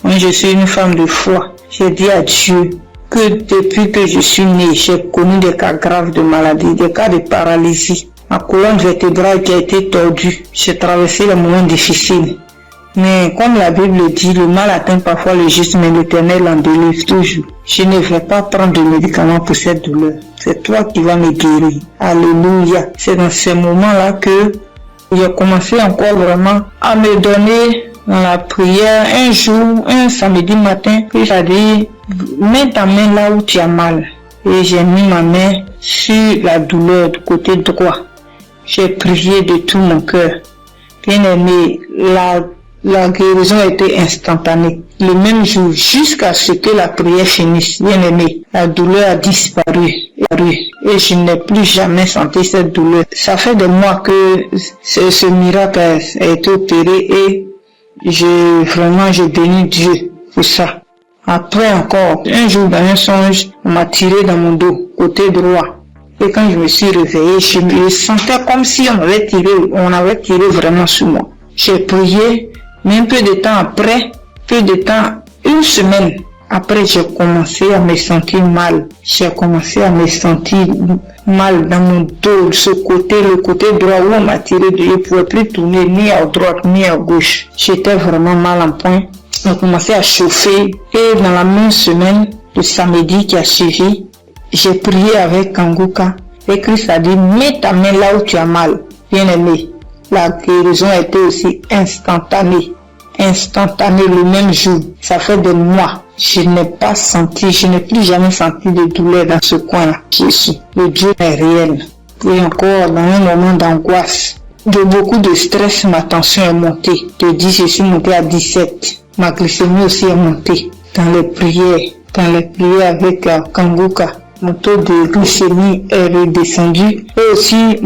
Moi, je suis une femme de foi. J'ai dit à Dieu que depuis que je suis née, j'ai connu des cas graves de maladie, des cas de paralysie. Ma colonne vertébrale qui a été tordue. J'ai traversé les moments difficiles. Mais comme la Bible dit, le mal atteint parfois le juste, mais l'Éternel en délivre toujours. Je ne vais pas prendre de médicaments pour cette douleur. C'est toi qui vas me guérir. Alléluia. C'est dans ces moments-là que j'ai commencé encore vraiment à me donner dans la prière. Un jour, un samedi matin, j'ai dit, mets ta main là où tu as mal. Et j'ai mis ma main sur la douleur du côté droit. J'ai prié de tout mon cœur. Bien aimé, la guérison a été instantanée. Le même jour, jusqu'à ce que la prière finisse, bien aimé, la douleur a disparu. Et je n'ai plus jamais senti cette douleur. Ça fait des mois que ce miracle a été opéré et je bénis Dieu pour ça. Après encore, un jour dans un songe, on m'a tiré dans mon dos, côté droit. Et quand je me suis réveillé, je me sentais comme si on avait tiré vraiment sur moi. J'ai prié, mais un peu de temps après, une semaine après, j'ai commencé à me sentir mal. J'ai commencé à me sentir mal dans mon dos, le côté droit où on m'a tiré, je ne pouvais plus tourner ni à droite ni à gauche. J'étais vraiment mal en point. On a commencé à chauffer et dans la même semaine, le samedi qui a suivi, j'ai prié avec Kanguka et Christ a dit, mets ta main là où tu as mal. Bien aimé, la guérison a été aussi instantanée le même jour. Ça fait des mois. Je n'ai plus jamais senti de douleur dans ce coin-là. Le Dieu est réel. Et encore, dans un moment d'angoisse, de beaucoup de stress, ma tension est montée. De 10, je suis montée à 17. Ma glycémie aussi est montée. Dans les prières avec Kanguka, mon taux de glycémie est redescendu. Et aussi,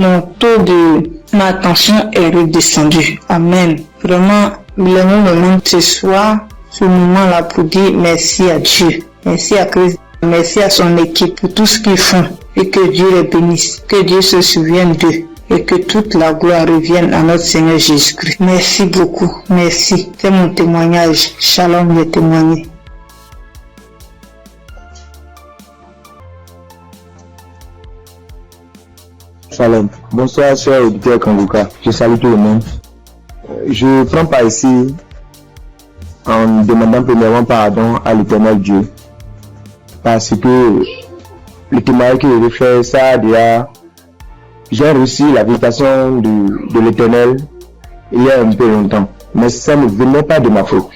ma tension est redescendue. Amen. Vraiment, le moment ce soir, ce moment-là pour dire merci à Dieu. Merci à Christ. Merci à son équipe pour tout ce qu'ils font. Et que Dieu les bénisse. Que Dieu se souvienne d'eux. Et que toute la gloire revienne à notre Seigneur Jésus-Christ. Merci beaucoup. Merci. C'est mon témoignage. Shalom, j'ai témoigné. Shalom. Bonsoir, cher auditeur Kanguka. Je salue tout le monde. Je prends part ici en demandant premièrement pardon à l'Éternel Dieu. Parce que le témoignage que je fais, ça déjà, j'ai reçu la visitation de l'Éternel il y a un peu longtemps. Mais ça ne venait pas de ma faute.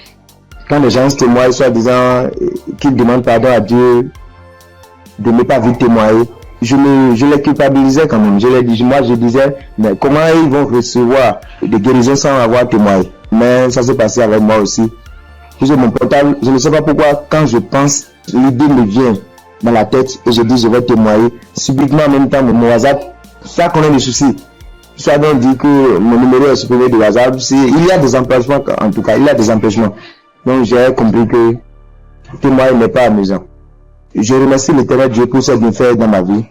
Quand les gens témoignent, soit disant qu'ils demandent pardon à Dieu de ne pas vite témoigner, je les culpabilisais quand même. Je disais, mais comment ils vont recevoir des guérisons sans avoir témoigné? Mais ça s'est passé avec moi aussi. J'ai mon portable, je ne sais pas pourquoi, quand je pense, l'idée me vient dans la tête et je dis je vais témoigner. Subitement en même temps, mon WhatsApp, ça connaît des soucis. Ça veut dire que mon numéro est supprimé de WhatsApp. Il y a des empêchements, en tout cas, il y a des empêchements. Donc j'ai compris que témoigner n'est pas amusant. Je remercie l'Éternel Dieu pour ce bienfait dans ma vie,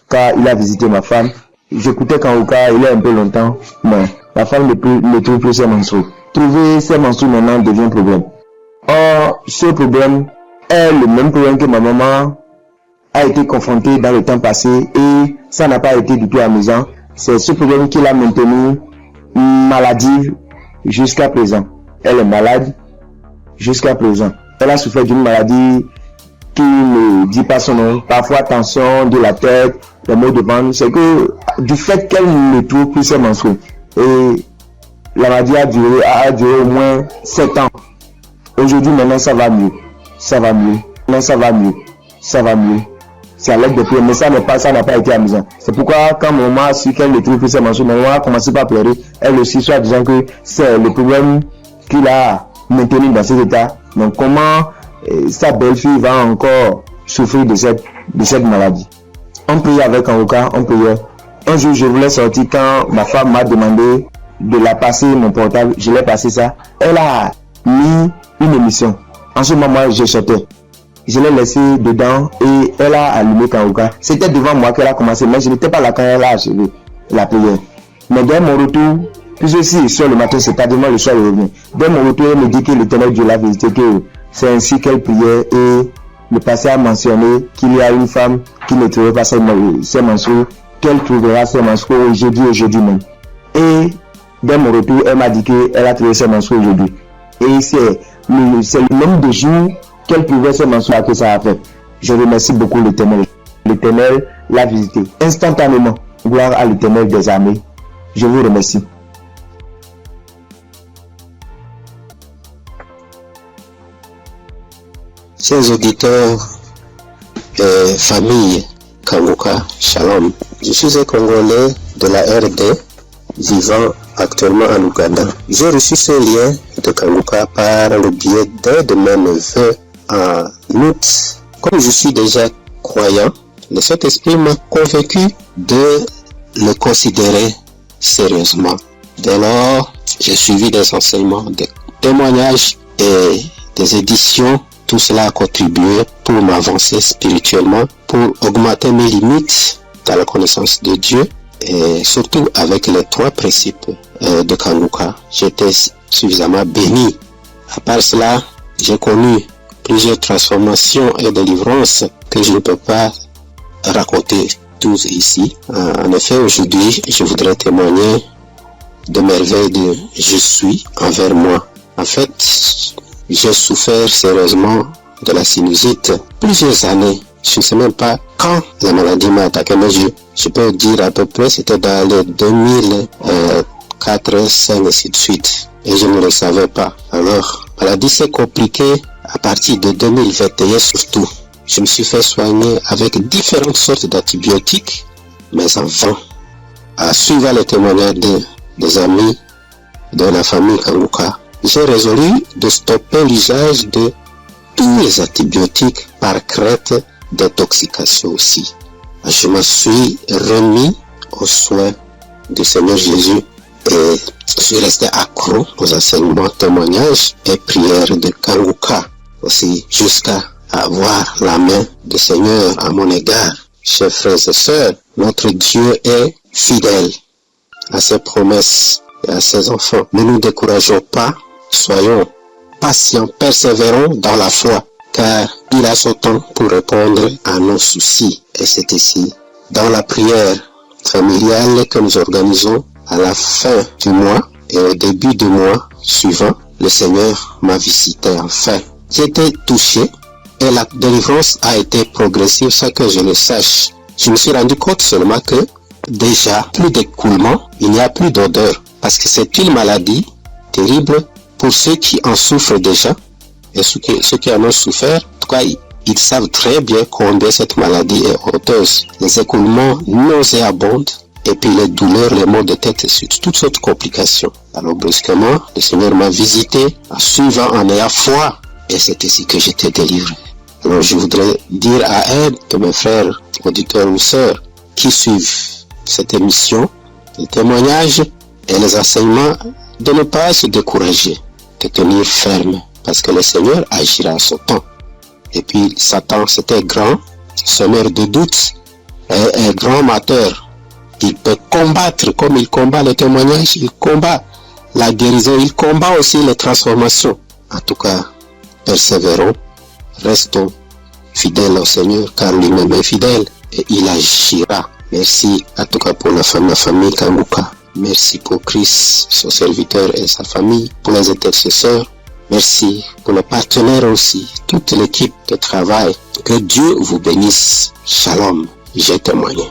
car il a visité ma femme. J'écoutais Kanguka il y a un peu longtemps, mais la femme ne trouve plus ses menstrues. Trouver ses menstrues maintenant devient un problème. Or, ce problème est le même problème que ma maman a été confrontée dans le temps passé et ça n'a pas été du tout amusant. C'est ce problème qui l'a maintenue maladive jusqu'à présent. Elle est malade jusqu'à présent. Elle a souffert d'une maladie qui ne dit pas son nom, parfois tension de la tête, les maux de ventre, c'est que du fait qu'elle ne trouve plus ses menstrues. Et la maladie a duré au moins 7 ans. Aujourd'hui, maintenant, ça va mieux. Ça va mieux. Maintenant, ça va mieux. Ça va mieux. c'est à l'aide de prière, mais ça n'a pas été amusant. C'est pourquoi quand mon maman a su qu'elle ne trouve plus ses mensonges, ma maman a commencé par pleurer, elle aussi, soit disant que c'est le problème qu'il a maintenu dans cet état. Donc comment sa belle-fille va encore souffrir de cette maladie. On priait avec Kanguka, on priait. Un jour, je voulais sortir quand ma femme m'a demandé de la passer mon portable. Je l'ai passé ça. Elle a mis une émission. En ce moment, je sortais. Je l'ai laissé dedans et elle a allumé Kanguka. C'était devant moi qu'elle a commencé, mais je n'étais pas là quand elle a achevé la prière. Mais dès mon retour, puisque si sur le matin, c'est pas demain le soir, je reviens. Dès mon retour, elle me dit que l'Éternel Dieu l'a visité, que c'est ainsi qu'elle priait et le passé a mentionné qu'il y a une femme qui ne trouvait pas ses menstrues, qu'elle trouvera ses menstrues aujourd'hui même. Et dès mon retour, elle m'a dit qu'elle a trouvé ses menstrues aujourd'hui. Et c'est le nombre de jours qu'elle trouvait ses menstrues que ça a fait. Je remercie beaucoup l'Éternel. L'Éternel l'a visité instantanément. Gloire à l'Éternel des armées. Je vous remercie. Chers auditeurs et famille Kanguka, Shalom. Je suis un Congolais de la RD vivant actuellement en Ouganda. J'ai reçu ce lien de Kanguka par le biais d'un de mes neveux en août. Comme je suis déjà croyant, le Saint-Esprit m'a convaincu de le considérer sérieusement. Dès lors, j'ai suivi des enseignements, des témoignages et des éditions. Tout cela a contribué pour m'avancer spirituellement, pour augmenter mes limites dans la connaissance de Dieu et surtout avec les 3 principes de Kanguka. J'étais suffisamment béni. À part cela, j'ai connu plusieurs transformations et délivrances que je ne peux pas raconter tous ici. En effet, aujourd'hui, je voudrais témoigner de merveilles de je suis envers moi. En fait, j'ai souffert sérieusement de la sinusite plusieurs années. Je ne sais même pas quand la maladie m'a attaqué, mais je peux dire à peu près c'était dans les 2004, 2005 et ainsi de suite. Et je ne le savais pas. Alors, la maladie s'est compliquée à partir de 2021 surtout. Je me suis fait soigner avec différentes sortes d'antibiotiques, mais en vain. À suivre les témoignages des amis de la famille Kanguka, j'ai résolu de stopper l'usage de tous les antibiotiques par crainte d'intoxication aussi. Je me suis remis aux soins du Seigneur Jésus et je suis resté accro aux enseignements, témoignages et prières de Kanguka aussi jusqu'à avoir la main du Seigneur à mon égard. Chers frères et sœurs, notre Dieu est fidèle à ses promesses et à ses enfants. Ne nous décourageons pas. Soyons patients, persévérons dans la foi, car il a son temps pour répondre à nos soucis. Et c'est ici, dans la prière familiale que nous organisons à la fin du mois et au début du mois suivant, le Seigneur m'a visité enfin. J'ai été touché et la délivrance a été progressive sans que je le sache. Je me suis rendu compte seulement que déjà, plus d'écoulement, il n'y a plus d'odeur, parce que c'est une maladie terrible. Pour ceux qui en souffrent déjà, et ceux qui en ont souffert, en tout cas, ils savent très bien combien cette maladie est honteuse. Les écoulements nauséabonds, et puis les douleurs, les maux de tête, et toutes sortes de complications. Alors brusquement, le Seigneur m'a visité, en suivant, en ayant foi, et c'est ici que j'étais délivré. Alors je voudrais dire à un de mes frères, auditeurs ou sœurs, qui suivent cette émission, les témoignages et les enseignements, de ne pas se décourager, de tenir ferme, parce que le Seigneur agira à son temps. Et puis Satan, c'était grand, semeur de doute, et un grand menteur. Il peut combattre comme il combat le témoignage, il combat la guérison, il combat aussi les transformations. En tout cas, persévérons, restons fidèles au Seigneur, car lui-même est fidèle et il agira. Merci en tout cas pour la famille Kanguka. Merci pour Christ, son serviteur et sa famille, pour les intercesseurs. Merci pour les partenaires aussi, toute l'équipe de travail. Que Dieu vous bénisse. Shalom, j'ai témoigné.